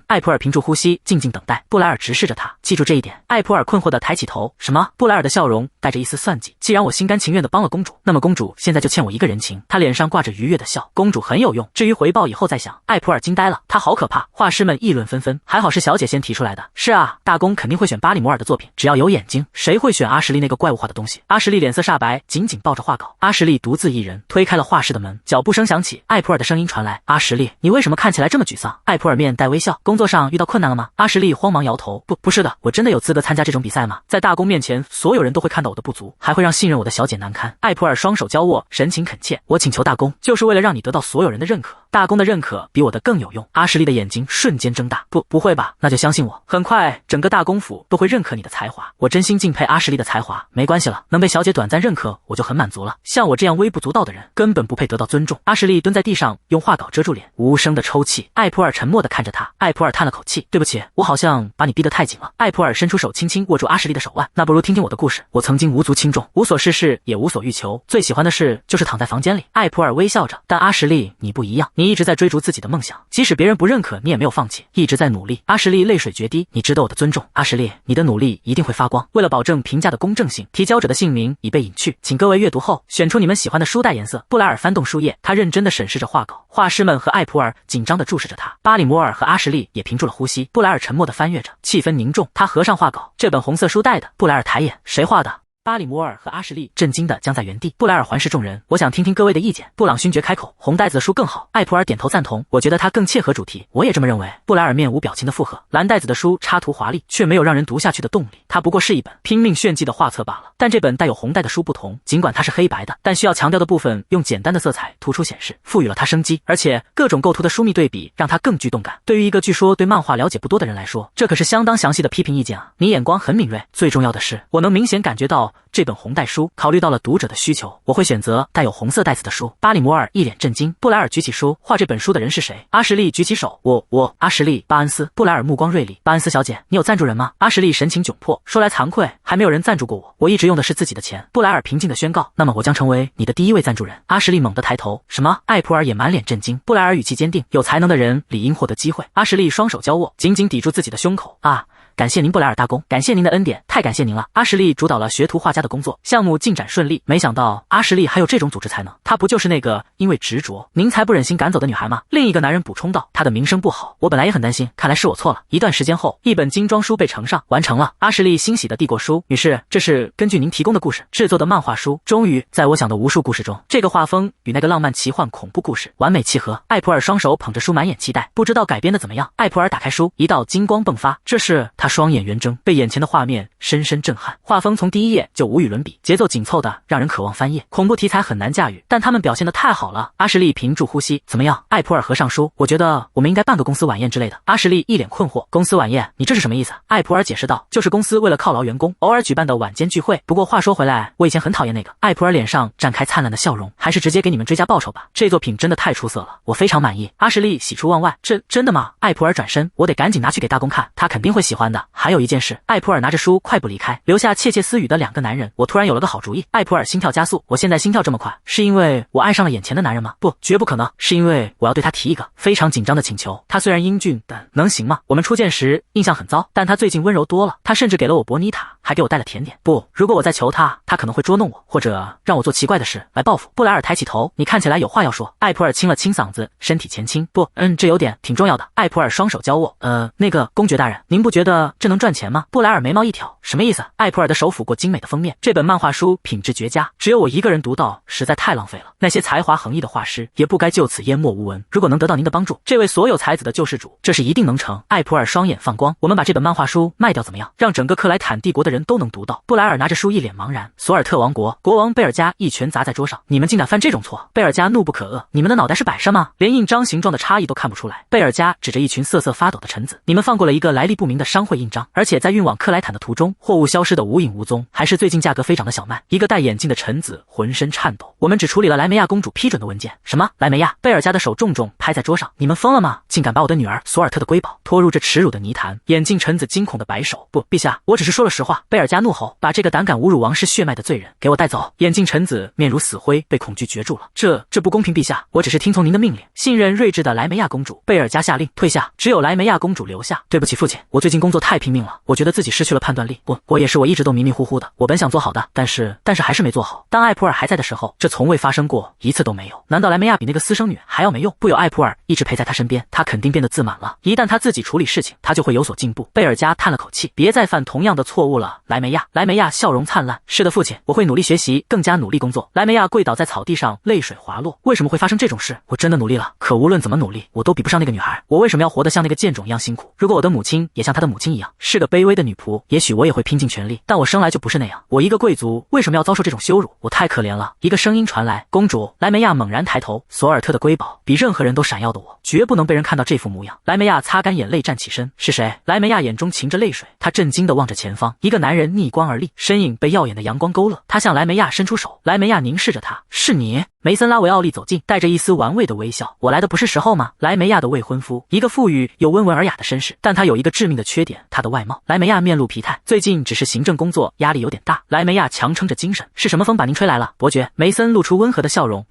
艾普尔屏住呼吸，静静等待。布莱尔直视着他，记住这一点。艾普尔困惑地抬起头，什么？布莱尔的笑容带着一丝算计，既然我心甘情愿地帮了公主，那么公主现在就欠我一个人情。他脸上挂着愉悦的笑，公主很有用，至于回报以后再想。艾普尔惊呆了，他好可怕。画师们议论纷纷，还好是小姐先提出来的。是啊，大公肯定会选巴里摩尔的作品，只要有眼睛，谁会选阿什利那个怪物化的东西？阿什利脸色煞白，紧紧抱着画稿。阿什利独自一人推开了画室的门，脚步声响起，艾普尔的声音传来，阿什利，你为什么看起来这么沮丧？艾普尔面带微笑，工作上遇到困难了吗？阿什利慌忙摇头，不是的，我真的有资格参加这种比赛吗？在大公面前，所有人都会看到我的不足，还会让信任我的小姐难堪。艾普尔双手交握，神情恳切，我请求大公，就是为了让你得到所有人的认可。大公的认可比我的更有用。阿什利的眼睛瞬间睁大，不会吧？那就相信我，很快整个大公府都会认可你的才华。我真心敬佩阿什利的才华。没关系了，能被小姐短暂认可，我就很满足了。像我这样微不足道的人，根本不配得到尊重。阿什利蹲在地上，用画稿遮住脸，无声的抽泣。艾普尔沉默地看着他。艾普尔叹了口气，对不起，我好像把你逼得太紧了。艾普尔伸出手，轻轻握住阿什利的手腕。那不如听听我的故事。我曾经无足轻重，无所事事，也无所欲求，最喜欢的事就是躺在房间里。艾普尔微笑着，但阿什利，你不一样，你一直在追逐自己的梦想，即使别人不认可，你也没有放弃，一直在努力。阿什利泪水决堤，你值得我的尊重。阿什利，你的努力一定会发光。为了保证评价的公正性，提交者的姓名已被隐去，请各位阅读后选出你们喜欢的书带颜色。布莱尔翻动书页，他认真地审视着画稿。画师们和艾普尔紧张地注视着他。巴里摩尔和阿什利也屏住了呼吸。布莱尔沉默地翻阅着，气氛凝重。他合上画稿，这本红色书带的。布莱尔抬眼，谁画的？巴里摩尔和阿什利震惊地僵在原地。布莱尔环视众人，我想听听各位的意见。布朗勋爵开口，红袋子的书更好。艾普尔点头赞同，我觉得它更切合主题。我也这么认为。布莱尔面无表情的附和。蓝袋子的书插图华丽，却没有让人读下去的动力。它不过是一本拼命炫技的画册罢了。但这本带有红带的书不同，尽管它是黑白的，但需要强调的部分用简单的色彩突出显示，赋予了它生机。而且各种构图的疏密对比，让它更具动感。对于一个据说对漫画了解不多的人来说，这可是相当详细的批评意见啊！你眼光很敏锐。最重要的是，我能明显感觉到这本红带书考虑到了读者的需求，我会选择带有红色带子的书。巴里摩尔一脸震惊。布莱尔举起书，画这本书的人是谁？阿什利举起手，我，阿什利，巴恩斯。布莱尔目光锐利，巴恩斯小姐，你有赞助人吗？阿什利神情窘迫，说来惭愧，还没有人赞助过我，我一直用的是自己的钱。布莱尔平静地宣告，那么我将成为你的第一位赞助人。阿什利猛地抬头，什么？艾普尔也满脸震惊。布莱尔语气坚定，有才能的人理应获得机会。阿什利双手交握，紧紧抵住自己的胸口。感谢您布莱尔大公，感谢您的恩典，太感谢您了。阿什利主导了学徒画家的工作，项目进展顺利。没想到阿什利还有这种组织才能，她不就是那个因为执着您才不忍心赶走的女孩吗？另一个男人补充道，她的名声不好，我本来也很担心，看来是我错了。一段时间后，一本精装书被呈上，完成了。阿什利欣喜地递过书，女士，这是根据您提供的故事制作的漫画书。终于，在我想的无数故事中，这个画风与那个浪漫奇幻恐怖故事完美契合。艾普尔双手捧着书，满眼期待，不知道改编的怎么样。艾普尔打开书，一道金光迸发，这是他双眼圆睁，被眼前的画面深深震撼。画风从第一页就无与伦比，节奏紧凑的让人渴望翻页。恐怖题材很难驾驭，但他们表现得太好了。阿什利屏住呼吸，怎么样？艾普尔合上书，我觉得我们应该办个公司晚宴之类的。阿什利一脸困惑，公司晚宴？你这是什么意思？艾普尔解释道，就是公司为了犒劳员工，偶尔举办的晚间聚会。不过话说回来，我以前很讨厌那个。艾普尔脸上绽开灿烂的笑容，还是直接给你们追加报酬吧。这作品真的太出色了，我非常满意。阿什利喜出望外，真的吗？艾普尔转身，我得赶紧拿去给大公看，他肯定会喜欢的。还有一件事，艾普尔拿着书快步离开，留下窃窃私语的两个男人。我突然有了个好主意。艾普尔心跳加速，我现在心跳这么快，是因为我爱上了眼前的男人吗？不，绝不可能，是因为我要对他提一个非常紧张的请求。他虽然英俊，但能行吗？我们初见时印象很糟，但他最近温柔多了，他甚至给了我伯妮塔，还给我带了甜点。不，如果我再求他，他可能会捉弄我，或者让我做奇怪的事来报复。布莱尔抬起头，你看起来有话要说。艾普尔清了清嗓子，身体前倾，不，这有点挺重要的。艾普尔双手交握，那个公爵大人，您不觉得这能赚钱吗？布莱尔眉毛一挑，什么意思？艾普尔的手抚过精美的封面，这本漫画书品质绝佳，只有我一个人读到，实在太浪费了。那些才华横溢的画师也不该就此淹没无闻。如果能得到您的帮助，这位所有才子的救世主，这是一定能成。艾普尔双眼放光，我们把这本漫画书卖掉怎么样？让整个克莱坦帝国的人都能读到。布莱尔拿着书一脸茫然。索尔特王国国王贝尔加一拳砸在桌上，你们竟敢犯这种错！贝尔加怒不可遏，你们的脑袋是摆设吗？连印章形状的差异都看不出来。贝尔加指着一群瑟瑟发抖的臣子，你们放过了一个来历不明的商会印章，而且在运往克莱坦的途中，货物消失的无影无踪，还是最近价格飞涨的小麦。一个戴眼镜的臣子浑身颤抖，我们只处理了莱梅亚公主批准的文件。什么？莱梅亚？贝尔加的手重重拍在桌上，你们疯了吗？竟敢把我的女儿索尔特的瑰宝拖入这耻辱的泥潭！眼镜臣子惊恐的摆手，不，陛下，我只是说了实话。贝尔加怒吼，把这个胆敢侮辱王室血脉的罪人给我带走！眼镜臣子面如死灰，被恐惧攫住了。这不公平，陛下，我只是听从您的命令，信任睿智的莱梅亚公主。贝尔加下令退下，只有莱梅亚公主留下。对不起，父亲，我最近工作太拼命了，我觉得自己失去了判断力。我也是，我一直都迷迷糊糊的。我本想做好的，但是还是没做好。当艾普尔还在的时候，这从未发生过，一次都没有。难道莱梅亚比那个私生女还要没用？不有艾普尔一直陪在他身边，他肯定变得自满了。一旦他自己处理事情，他就会有所进步。贝尔加叹了口气，别再犯同样的错误了，莱梅亚。莱梅亚笑容灿烂，是的，父亲，我会努力学习，更加努力工作。莱梅亚跪倒在草地上，泪水滑落。为什么会发生这种事？我真的努力了，可无论怎么努力，我都比不上那个女孩。我为什么要活得像那个贱种一样辛苦？如果我的母亲也像她的母亲一样，是个卑微的女仆，也许我也会拼尽全力。但我生来就不是那样，我一个贵族，为什么要遭受这种羞辱？我太可怜了。一个声音传来，公主。莱梅亚猛然抬头，索尔特的瑰宝比任何人都闪耀的我，绝不能被人看到这副模样。莱梅亚擦干眼泪，站起身。是谁？莱梅亚眼中噙着泪水，她震惊地望着前方，一个男人逆光而立，身影被耀眼的阳光勾勒。他向莱梅亚伸出手，莱梅亚凝视着他，是你？梅森拉维奥利走近，带着一丝玩味的微笑。我来的不是时候吗？莱梅亚的未婚夫，一个富裕又温文尔雅的绅士，但他有一个致命的缺点，他的外貌。莱梅亚面露疲态，最近只是行政工作压力有点大。莱梅亚强撑着精神，是什么风把您吹来了，伯爵？梅森露出温和的笑容。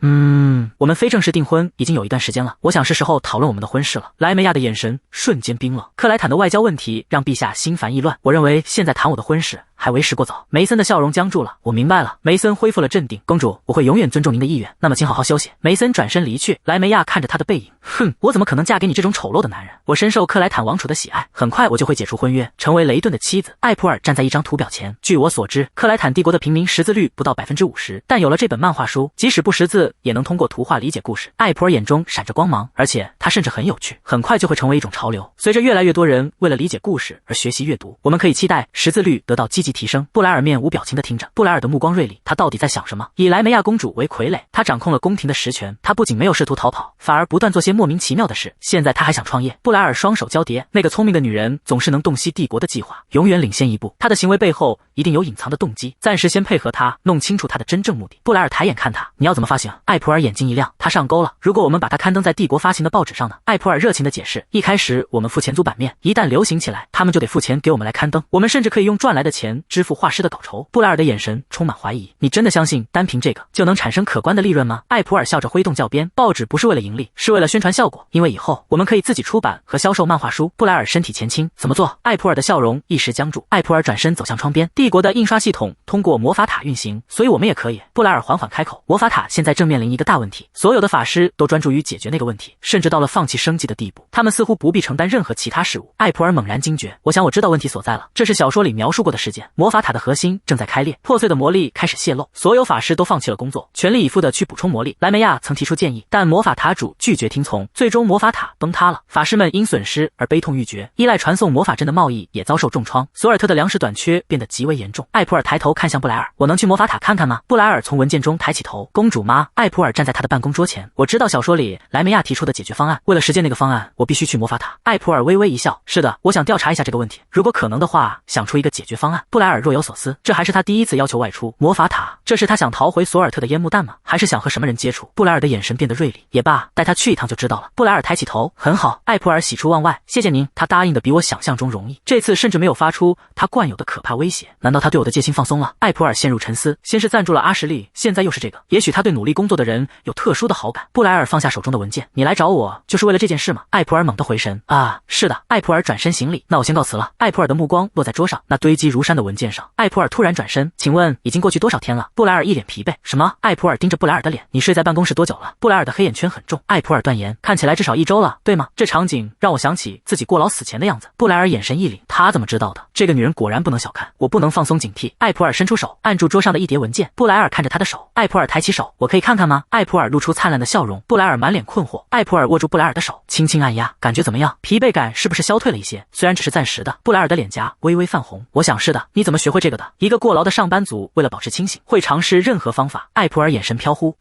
我们非正式订婚已经有一段时间了，我想是时候讨论我们的婚事了。莱梅亚的眼神瞬间冰冷。克莱坦的外交问题让陛下心烦意乱，我认为现在谈我的婚事还为时过早。梅森的笑容僵住了。我明白了。梅森恢复了镇定。公主，我会永远尊重您的意愿，那么请好好休息。梅森转身离去。莱梅亚看着他的背影，哼，我怎么可能嫁给你这种丑陋的男人？我深受克莱坦王储的喜爱，很快我就会解除婚约，成为雷顿的妻子。艾普尔站在一张图表前。据我所知，克莱坦帝国的平民识字率不到50%，但有了这本漫画书，即使不识字也能通过图画理解故事。艾普尔眼中闪着光芒，而且他甚至很有趣，很快就会成为一种潮流。随着越来越多人为了理解故事而学习阅读，我们可以期待识字率得到积极提升。布莱尔面无表情地听着，布莱尔的目光锐利，他到底在想什么？以莱梅亚公主为傀儡，他掌控了宫廷的实权，他不仅没有试图逃跑，反而不断做些莫名其妙的事。现在他还想创业。布莱尔双手交叠，那个聪明的女人总是能洞悉帝国的计划，永远领先一步。她的行为背后一定有隐藏的动机，暂时先配合他，弄清楚他的真正目的。布莱尔抬眼看他，你要怎么发行？艾普尔眼睛一亮，他上钩了。如果我们把它刊登在帝国发行的报纸上呢？艾普尔热情地解释，一开始我们付钱租版面，一旦流行起来，他们就得付钱给我们来刊登，我们甚至可以用赚来的钱支付画师的稿酬。布莱尔的眼神充满怀疑，你真的相信单凭这个就能产生可观的利润吗？艾普尔笑着挥动教鞭，报纸不是为了盈利，是为了宣传效果，因为以后我们可以自己出版和销售漫画书。布莱尔身体前倾，怎么做？艾普尔的笑容一时僵住。艾普尔转身走向窗边，帝国的印刷系统通过魔法塔运行，所以我们也可以。布莱尔缓缓开口，魔法塔现在正面临一个大问题，所有的法师都专注于解决那个问题，甚至到了放弃生计的地步，他们似乎不必承担任何其他事务。艾普尔猛然惊觉，我想我知道问题所在了，这是小说里描述过的事件，魔法塔的核心正在开裂，破碎的魔力开始泄露，所有法师都放弃了工作，全力以赴地去补充魔力。莱梅亚曾提出建议，但魔法塔主拒绝听从，最终魔法塔崩塌了，法师们因损失而悲痛欲绝，依赖传送魔法阵的贸易也遭受重创，索尔特的粮食短缺变得极为严重。艾普尔抬头看向布莱尔，我能去魔法塔看看吗？布莱尔从文件中抬起头，公主妈。艾普尔站在他的办公桌前，我知道小说里莱梅亚提出的解决方案，为了实践那个方案，我必须去魔法塔。艾普尔微微一笑，是的，我想调查一下这个问题，如果可能的话，想出一个解决方案。布莱尔若有所思，这还是他第一次要求外出魔法塔，这是他想逃回索尔特的烟幕弹吗？还是想和什么人接触？布莱尔的眼神变得锐利，也罢，带他去一趟就知道了。布莱尔抬起头，很好。艾普尔喜出望外，谢谢您。他答应的比我想象中容易，这次甚至没有发出他惯有的可怕威胁。难道他对我的戒心放松了？艾普尔陷入沉思，先是赞助了阿什利，现在又是这个，也许他对努力工作的人有特殊的好感。布莱尔放下手中的文件，你来找我就是为了这件事吗？艾普尔猛地回神，啊，是的。艾普尔转身行礼，那我先告辞了。艾普尔的目光落在桌上那堆积如山的文件上，艾普尔突然转身，请问已经过去多少天了？布莱尔一脸疲惫，什么？艾普尔盯着布莱尔的脸，你睡在办公室多久了？布莱尔的黑眼圈很重，艾普尔断言，看起来至少1周了，对吗？这场景让我想起自己过劳死前的样子。布莱尔眼神一凛，他怎么知道的？这个女人果然不能小看，我不能放松警惕。艾普尔伸出手按住桌上的一叠文件，布莱尔看着他的手，艾普尔抬起手，我可以看看吗？艾普尔露出灿烂的笑容，布莱尔满脸困惑。艾普尔握住布莱尔的手，轻轻按压，感觉怎么样？疲惫感是不是消退了一些？虽然只是暂时的。布莱尔的脸颊微微泛红，我想是的。你怎么学会这个的？一个过劳的上班族为了保持清醒，会尝试任何方法。艾普尔眼神飘忽，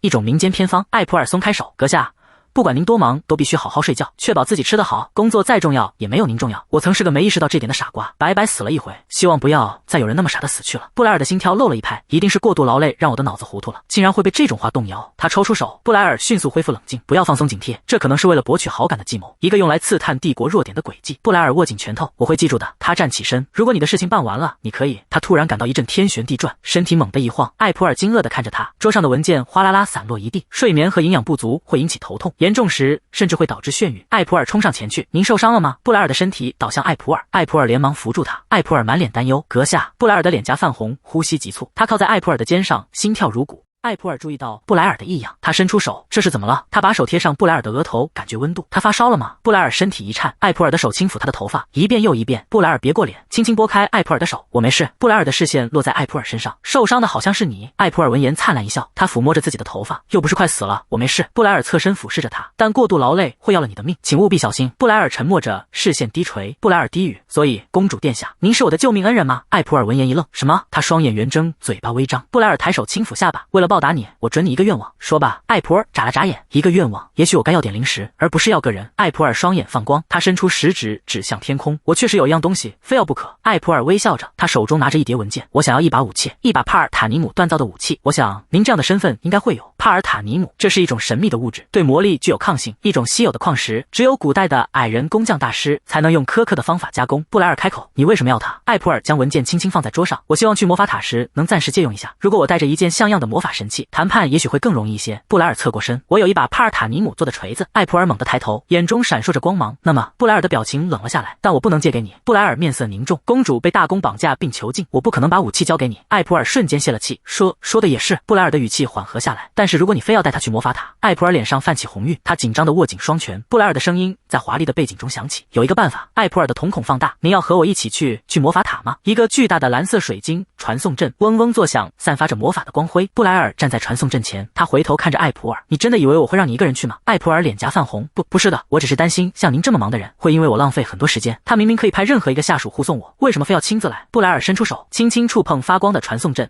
一种民间偏方。艾普尔松开手，阁下。不管您多忙，都必须好好睡觉，确保自己吃得好。工作再重要，也没有您重要。我曾是个没意识到这点的傻瓜，白白死了一回。希望不要再有人那么傻的死去了。布莱尔的心跳漏了一拍，一定是过度劳累让我的脑子糊涂了，竟然会被这种话动摇。他抽出手，布莱尔迅速恢复冷静，不要放松警惕，这可能是为了博取好感的计谋，一个用来刺探帝国弱点的诡计。布莱尔握紧拳头，我会记住的。他站起身，如果你的事情办完了，你可以。他突然感到一阵天旋地转，身体猛地一晃。艾普尔惊愕地看着他，桌上的文件哗啦啦散落一地。睡眠和营养不足会引起头痛，严重时甚至会导致眩晕。艾普尔冲上前去，您受伤了吗？布莱尔的身体倒向艾普尔，艾普尔连忙扶住他。艾普尔满脸担忧，阁下。布莱尔的脸颊泛红，呼吸急促，他靠在艾普尔的肩上，心跳如鼓。艾普尔注意到布莱尔的异样，他伸出手，这是怎么了？他把手贴上布莱尔的额头，感觉温度。他发烧了吗？布莱尔身体一颤，艾普尔的手轻抚他的头发，一遍又一遍。布莱尔别过脸，轻轻拨开艾普尔的手，我没事。布莱尔的视线落在艾普尔身上，受伤的好像是你。艾普尔闻言灿烂一笑，他抚摸着自己的头发，又不是快死了，我没事。布莱尔侧身俯视着他，但过度劳累会要了你的命，请务必小心。布莱尔沉默着，视线低垂。布莱尔低语，所以公主殿下，您是我的救命恩人吗？艾普尔闻言一愣，什么？他双眼圆睁，嘴巴微张。布莱尔抬手轻抚下巴，为了报答你，我准你一个愿望，说吧。艾普尔眨了眨眼，一个愿望，也许我该要点零食，而不是要个人。艾普尔双眼放光，他伸出食指指向天空，我确实有一样东西，非要不可。艾普尔微笑着，他手中拿着一叠文件，我想要一把武器，一把帕尔塔尼姆锻造的武器。我想您这样的身份应该会有。帕尔塔尼姆，这是一种神秘的物质，对魔力具有抗性，一种稀有的矿石，只有古代的矮人工匠大师才能用苛刻的方法加工。布莱尔开口，你为什么要它？艾普尔将文件轻轻放在桌上，我希望去魔法塔时能暂时借用一下，如果我带着一件像样的魔法神器，谈判也许会更容易一些。布莱尔侧过身，我有一把帕尔塔尼姆做的锤子。艾普尔猛地抬头，眼中闪烁着光芒。那么，布莱尔的表情冷了下来，但我不能借给你。布莱尔面色凝重，公主被大公绑架并囚禁，我不可能把武器交给你。艾普尔瞬间泄了气，说的也是。布莱尔的语气缓和下来，但是如果你非要带他去魔法塔，艾普尔脸上泛起红晕，他紧张地握紧双拳。布莱尔的声音在华丽的背景中响起，有一个办法。艾普尔的瞳孔放大，您要和我一起去魔法塔吗？一个巨大的蓝色水晶传送阵嗡嗡作响，散发着魔法的光辉。布莱尔站在传送阵前，他回头看着艾普尔，你真的以为我会让你一个人去吗？艾普尔脸颊泛红，不是的，我只是担心像您这么忙的人会因为我浪费很多时间。他明明可以派任何一个下属护送我，为什么非要亲自来？布莱尔伸出手，轻轻触碰发光的传送阵。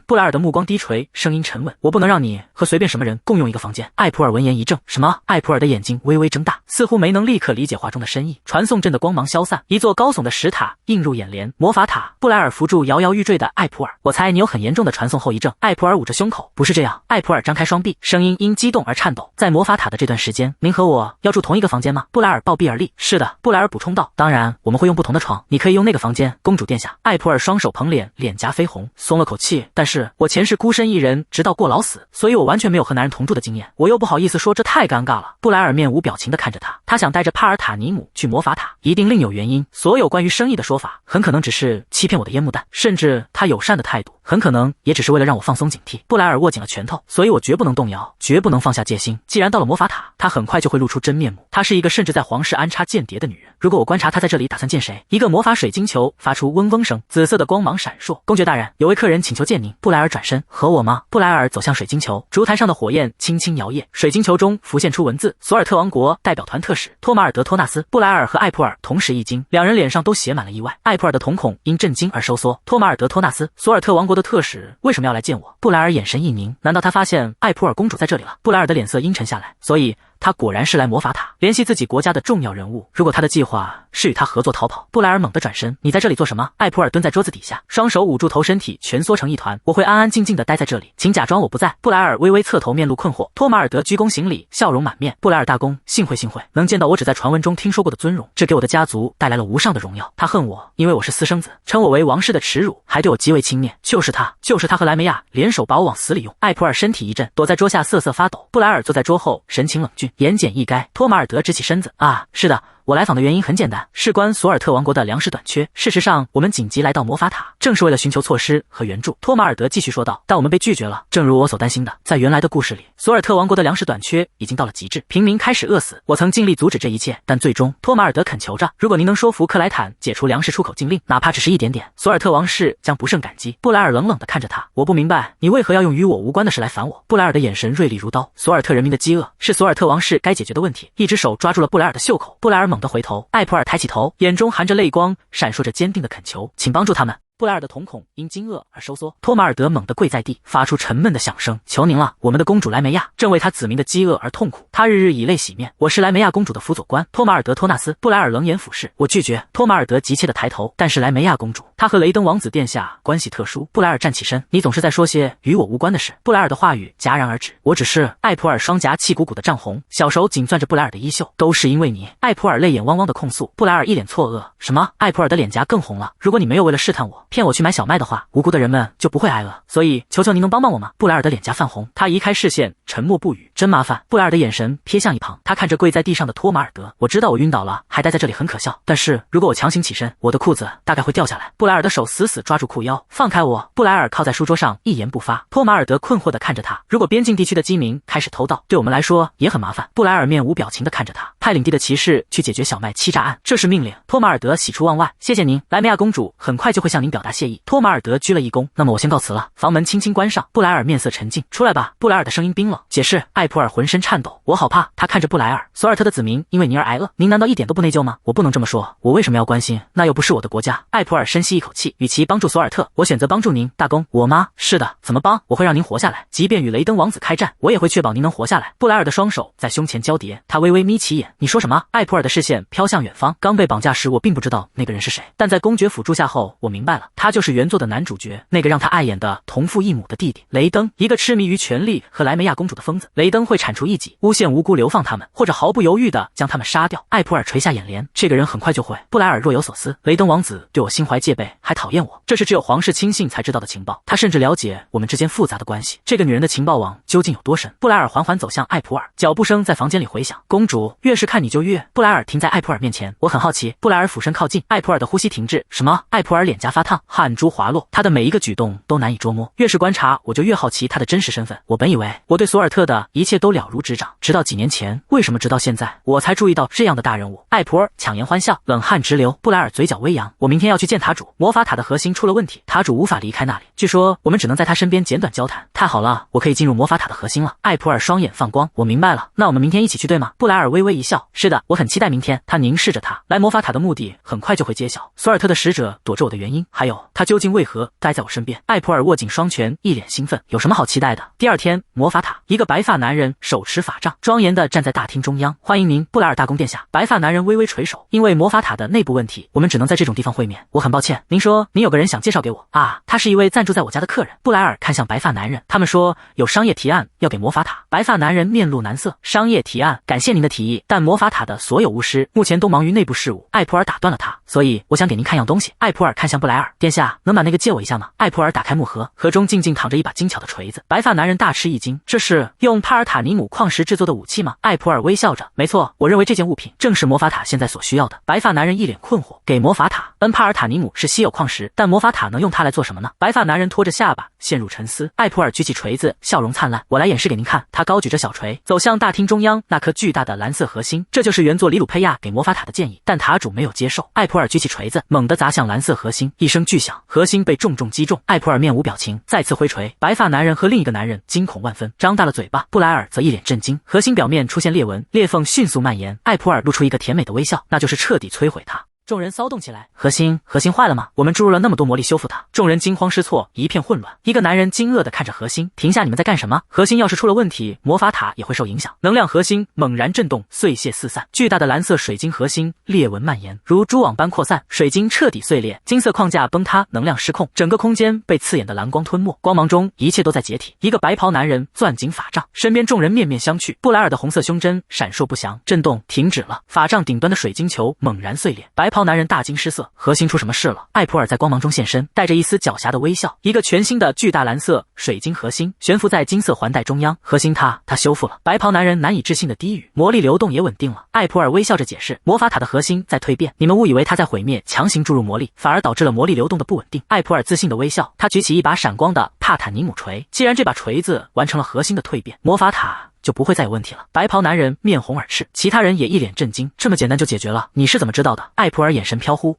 布莱尔的目光低垂，声音沉稳，我不能让你和随便什么人共用一个房间。艾普尔闻言一怔，什么？艾普尔的眼睛微微睁大，似乎没能立刻理解话中的深意。传送阵的光芒消散，一座高耸的石塔映入眼帘，魔法塔。布莱尔扶住摇摇欲坠的艾普尔，我猜你有很严重的传送后遗症。艾普尔捂着胸口，不是这样。艾普尔张开双臂，声音因激动而颤抖。在魔法塔的这段时间，您和我要住同一个房间吗？布莱尔暴毙而立。是的，布莱尔补充道。当然，我们会用不同的床，你可以用那个房间，公主殿下。艾普尔双手捧脸，脸颊绯红，松了口气。但是我前世孤身一人，直到过劳死，所以我完全没有和男人同住的经验。我又不好意思说，这太尴尬了。布莱尔面无表情地看着他，他想带着帕尔塔尼姆去魔法塔，一定另有原因。所有关于生意的说法，很可能只是欺骗我的烟幕弹，甚至他友善的态度，很可能也只是为了让我放松警惕。布莱尔握紧了拳头，所以我绝不能动摇，绝不能放下戒心。既然到了魔法塔，她很快就会露出真面目。她是一个甚至在皇室安插间谍的女人。如果我观察她在这里打算见谁，一个魔法水晶球发出嗡嗡声，紫色的光芒闪烁。公爵大人，有位客人请求见您。布莱尔转身，和我吗？布莱尔走向水晶球，烛台上的火焰轻轻摇曳，水晶球中浮现出文字：索尔特王国代表团特使托马尔德托纳斯。布莱尔和艾普尔同时一惊，两人脸上都写满了意外。艾普尔的瞳孔因震惊而收缩。托马尔德托纳斯，索尔特王国的特使为什么要来见我？布莱尔眼神一凝，难道他发现艾普尔公主在这里了？布莱尔的脸色阴沉下来，所以他果然是来魔法塔联系自己国家的重要人物。如果他的计划是与他合作逃跑，布莱尔猛地转身，你在这里做什么？艾普尔蹲在桌子底下，双手捂住头，身体蜷缩成一团。我会安安静静地待在这里，请假装我不在。布莱尔微微侧头，面露困惑。托马尔德鞠躬行礼，笑容满面。布莱尔大公，幸会幸会，能见到我只在传闻中听说过的尊荣，这给我的家族带来了无上的荣耀。他恨我，因为我是私生子，称我为王室的耻辱，还对我极为轻蔑。就是他和莱梅亚联手把我往死里用。艾普尔身体一震，躲在桌下瑟瑟发抖。布莱尔坐在桌后，神情冷峻，言简意赅。托马尔德直起身子，是的，我来访的原因很简单，事关索尔特王国的粮食短缺。事实上，我们紧急来到魔法塔，正是为了寻求措施和援助。托马尔德继续说道，但我们被拒绝了。正如我所担心的，在原来的故事里，索尔特王国的粮食短缺已经到了极致，平民开始饿死。我曾尽力阻止这一切，但最终，托马尔德恳求着，如果您能说服克莱坦解除粮食出口禁令，哪怕只是一点点，索尔特王室将不胜感激。布莱尔冷冷地看着他，我不明白你为何要用与我无关的事来烦我。布莱尔的眼神锐利如刀，索尔特人民的饥饿是索尔特王室该解决的问题。一只手抓住了布莱尔的袖口，布莱尔猛地回头，艾普尔抬起头，眼中含着泪光，闪烁着坚定的恳求，请帮助他们。布莱尔的瞳孔因惊愕而收缩，托马尔德猛地跪在地，发出沉闷的响声，求您了，我们的公主莱梅亚正为她子民的饥饿而痛苦，她日日以泪洗面，我是莱梅亚公主的辅佐官托马尔德托纳斯。布莱尔冷眼俯视，我拒绝。托马尔德急切地抬头，但是莱梅亚公主，她和雷登王子殿下关系特殊。布莱尔站起身，你总是在说些与我无关的事。布莱尔的话语戛然而止，我只是……艾普尔双颊气鼓鼓的涨红，小手紧攥着布莱尔的衣袖，都是因为你。艾普尔泪眼汪汪的控诉。布莱尔一脸错愕，什么？艾普尔的脸颊更红了，如果你没有为了试探我，骗我去买小麦的话，无辜的人们就不会挨饿，所以求求您能帮帮我吗？布莱尔的脸颊泛红，他移开视线，沉默不语。真麻烦。布莱尔的眼神瞥向一旁，他看着跪在地上的托马尔德，我知道我晕倒了，还待在这里很可笑，但是如果我强行起身，我的裤子大概会掉下来。布莱尔的手死死抓住裤腰，放开我。布莱尔靠在书桌上，一言不发。托马尔德困惑地看着他，如果边境地区的饥民开始偷盗，对我们来说也很麻烦。布莱尔面无表情地看着他，派领地的骑士去解决小麦欺诈案，这是命令。托马尔德喜出望外，谢谢您，莱梅亚公主很快就会向您表达谢意。托马尔德鞠了一躬，那么我先告辞了。房门轻轻关上，布莱尔面色沉静，出来吧。布莱尔的声音冰冷。解释。艾普尔浑身颤抖，我好怕。他看着布莱尔，索尔特的子民因为你而挨饿，您难道一点都不内疚吗？我不能这么说，我为什么要关心？那又不是我的国家。艾普尔深吸一口气，与其帮助索尔特，我选择帮助您，大公。我吗？是的，怎么帮？我会让您活下来，即便与雷登王子开战，我也会确保您能活下来。布莱尔的双手在胸前交叠，他微微眯起眼，你说什么？艾普尔的视线飘向远方。刚被绑架时，我并不知道那个人是谁，但在公爵府住下后，我明白了，他就是原作的男主角，那个让他碍眼的同父异母的弟弟雷登，一个痴迷于权力和莱梅亚公主的疯子。雷登会铲除异己，诬陷无辜流放他们，或者毫不犹豫地将他们杀掉。艾普尔垂下眼帘，这个人很快就会。布莱尔若有所思，雷登王子对我心怀戒备，还讨厌我，这是只有皇室亲信才知道的情报。他甚至了解我们之间复杂的关系。这个女人的情报网究竟有多深？布莱尔缓缓走向艾普尔，脚步声在房间里回响。公主，越是看你就越……布莱尔停在艾普尔面前，我很好奇。布莱尔俯身靠近，艾普尔的呼吸停滞。什么？艾普尔脸颊发烫，汗珠滑落，他的每一个举动都难以捉摸。越是观察，我就越好奇他的真实身份。我本以为我对索索尔特的一切都了如指掌，直到几年前，为什么直到现在我才注意到这样的大人物？艾普尔强颜欢笑，冷汗直流。布莱尔嘴角微扬，我明天要去见塔主，魔法塔的核心出了问题，塔主无法离开那里，据说我们只能在他身边简短交谈。太好了，我可以进入魔法塔的核心了。艾普尔双眼放光，我明白了，那我们明天一起去对吗？布莱尔微微一笑，是的，我很期待明天。他凝视着他，来魔法塔的目的很快就会揭晓，索尔特的使者躲着我的原因，还有他究竟为何待在我身边。艾普尔握紧双拳，一脸兴奋，有什么好期待的？第二天，魔法塔，一个白发男人手持法杖，庄严地站在大厅中央。欢迎您，布莱尔大公殿下。白发男人微微垂手，因为魔法塔的内部问题，我们只能在这种地方会面。我很抱歉，您说您有个人想介绍给我啊？他是一位暂住在我家的客人。布莱尔看向白发男人，他们说有商业提案要给魔法塔。白发男人面露难色，商业提案，感谢您的提议，但魔法塔的所有巫师目前都忙于内部事务。艾普尔打断了他，所以我想给您看样东西。艾普尔看向布莱尔，殿下，能把那个借我一下吗？艾普尔打开木盒，盒中静静躺着一把精巧的锤子。白发男人大吃一惊，这是用帕尔塔尼姆矿石制作的武器吗？艾普尔微笑着，没错，我认为这件物品正是魔法塔现在所需要的。白发男人一脸困惑，给魔法塔？帕尔塔尼姆是稀有矿石，但魔法塔能用它来做什么呢？白发男人拖着下巴陷入沉思。艾普尔举起锤子，笑容灿烂，我来演示给您看。他高举着小锤，走向大厅中央那颗巨大的蓝色核心，这就是原作里鲁佩亚给魔法塔的建议，但塔主没有接受。艾普尔举起锤子，猛地砸向蓝色核心，一声巨响，核心被重重击中。艾普尔面无表情，再次挥锤。白发男人和另一个男人惊恐万分，张大了嘴巴。布莱尔则一脸震惊，核心表面出现裂纹，裂缝迅速蔓延。艾普尔露出一个甜美的微笑，那就是彻底摧毁它。众人骚动起来，核心坏了吗？我们注入了那么多魔力修复它。众人惊慌失措，一片混乱。一个男人惊愕地看着核心，停下，你们在干什么？核心要是出了问题，魔法塔也会受影响。能量核心猛然震动，碎屑四散，巨大的蓝色水晶核心裂纹蔓延，如蛛网般扩散，水晶彻底碎裂，金色框架崩塌，能量失控，整个空间被刺眼的蓝光吞没，光芒中一切都在解体。一个白袍男人攥紧法杖，身边众人面面相觑。布莱尔的红色胸针闪烁不祥，震动停止了，法杖顶端的水晶球猛然碎裂。白袍男人大惊失色，核心出什么事了？艾普尔在光芒中现身，带着一丝狡黠的微笑。一个全新的巨大蓝色水晶核心悬浮在金色环带中央，核心它修复了。白袍男人难以置信的低语，魔力流动也稳定了。艾普尔微笑着解释，魔法塔的核心在蜕变，你们误以为它在毁灭，强行注入魔力，反而导致了魔力流动的不稳定。艾普尔自信的微笑，他举起一把闪光的帕坦尼姆锤，既然这把锤子完成了核心的蜕变，魔法塔就不会再有问题了。白袍男人面红耳赤，其他人也一脸震惊，这么简单就解决了？你是怎么知道的？艾普尔眼神飘忽，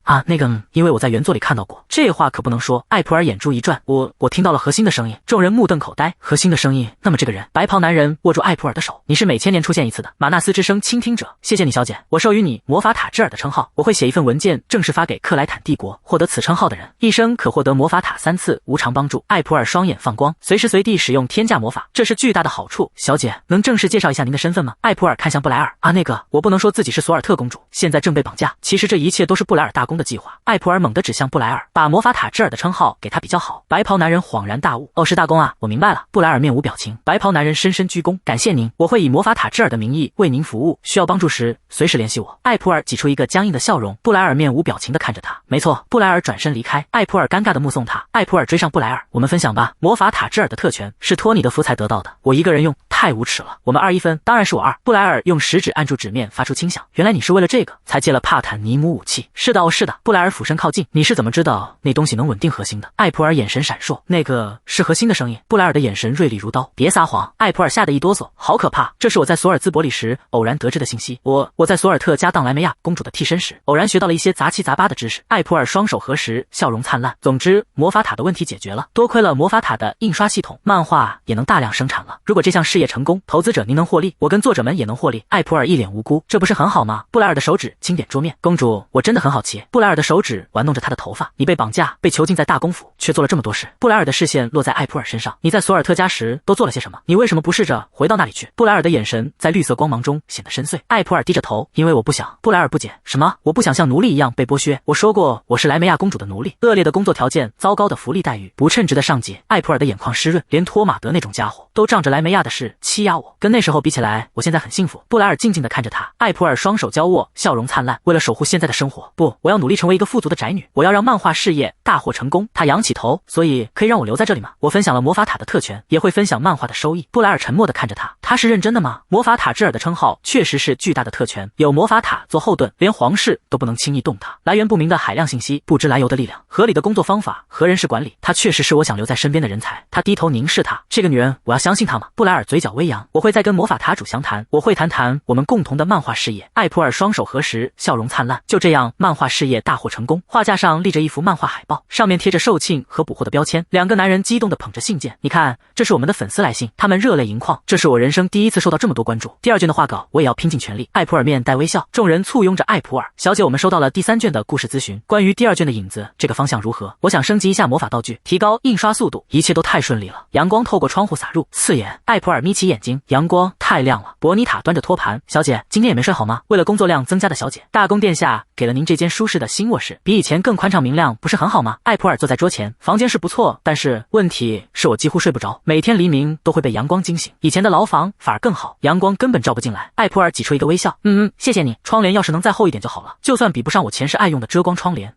因为我在原作里看到过。这话可不能说。艾普尔眼珠一转，我听到了核心的声音。众人目瞪口呆，核心的声音？那么这个人？白袍男人握住艾普尔的手，你是每千年出现一次的马纳斯之声倾听者，谢谢你小姐，我授予你魔法塔之耳的称号，我会写一份文件正式发给克莱坦帝国，获得此称号的人一生可获得魔法塔3次无偿帮助。艾普尔双眼放光，随时随地使用天价魔法，这是巨大的好处。小姐，能正式介绍一下您的身份吗？艾普尔看向布莱尔，我不能说自己是索尔特公主，现在正被绑架，其实这一切都是布莱尔大公的计划。艾普尔猛地指向布莱尔，把魔法塔之耳的称号给他比较好。白袍男人恍然大悟，是大公啊，我明白了。布莱尔面无表情，白袍男人深深鞠躬，感谢您，我会以魔法塔之耳的名义为您服务，需要帮助时随时联系我。艾普尔挤出一个僵硬的笑容，布莱尔面无表情地看着他，没错。布莱尔转身离开，艾普尔尴尬地目送他。艾普尔追上布莱尔，我们分享吧，魔法塔之耳的特权是托你的福才得到的，我一个人用太无耻了，我们2-1分，当然是我2。布莱尔用食指按住纸面发出轻响，原来你是为了这个才借了帕坦尼姆武器。是的，是的。布莱尔俯身靠近，你是怎么知道那东西能稳定核心的？艾普尔眼神闪烁，那个是核心的声音。布莱尔的眼神锐利如刀，别撒谎。艾普尔吓得一哆嗦，好可怕，这是我在索尔兹伯里时偶然得知的信息，我在索尔特家当莱梅亚公主的替身时偶然学到了一些杂七杂八的知识。艾普尔双手合十，笑容灿烂，总之魔法塔的问题解决了，多亏了魔法塔的印刷系统，漫画也能大量生产了。如果这项事业成功，投资者您能获利，我跟作者们也能获利。艾普尔一脸无辜，这不是很好吗？布莱尔的手指轻点桌面，公主，我真的很好奇。布莱尔的手指玩弄着他的头发，你被绑架，被囚禁在大公府，却做了这么多事。布莱尔的视线落在艾普尔身上，你在索尔特家时都做了些什么？你为什么不试着回到那里去？布莱尔的眼神在绿色光芒中显得深邃。艾普尔低着头，因为我不想。布莱尔不解，什么？我不想像奴隶一样被剥削。我说过，我是莱梅亚公主的奴隶，恶劣的工作条件，糟糕的福利待遇，不称职的上级。艾普尔的眼眶湿润，连托马德那种家伙都仗着莱梅亚的事欺压我。我。跟那时候比起来，我现在很幸福。布莱尔静静地看着他，艾普尔双手交握，笑容灿烂。为了守护现在的生活，不，我要努力成为一个富足的宅女，我要让漫画事业大获成功。他仰起头，所以可以让我留在这里吗？我分享了魔法塔的特权，也会分享漫画的收益。布莱尔沉默地看着他，他是认真的吗？魔法塔之尔的称号确实是巨大的特权，有魔法塔做后盾，连皇室都不能轻易动它。来源不明的海量信息，不知来由的力量，合理的工作方法和人事管理，他确实是我想留在身边的人才。他低头凝视他，这个女人，我要相信她吗？布莱尔嘴角微扬，我会再跟魔法塔主详谈，我会谈谈我们共同的漫画事业。艾普尔双手合十，笑容灿烂。就这样，漫画事业大获成功。画架上立着一幅漫画海报，上面贴着售罄和补货的标签。两个男人激动地捧着信件，你看，这是我们的粉丝来信，他们热泪盈眶。这是我人生第一次受到这么多关注。第2卷的画稿我也要拼尽全力。艾普尔面带微笑，众人簇拥着艾普尔小姐，我们收到了第3卷的故事咨询，关于第2卷的影子这个方向如何？我想升级一下魔法道具，提高印刷速度，一切都太顺利了。阳光透过窗户洒入，刺眼。艾普尔眯起眼睛，阳光太亮了。伯妮塔端着托盘，小姐，今天也没睡好吗？为了工作量增加的小姐，大公殿下给了您这间舒适的新卧室，比以前更宽敞明亮，不是很好吗？艾普尔坐在桌前，房间是不错，但是问题是我几乎睡不着，每天黎明都会被阳光惊醒。以前的牢房反而更好，阳光根本照不进来。艾普尔挤出一个微笑，谢谢你。窗帘要是能再厚一点就好了，就算比不上我前世爱用的遮光窗帘。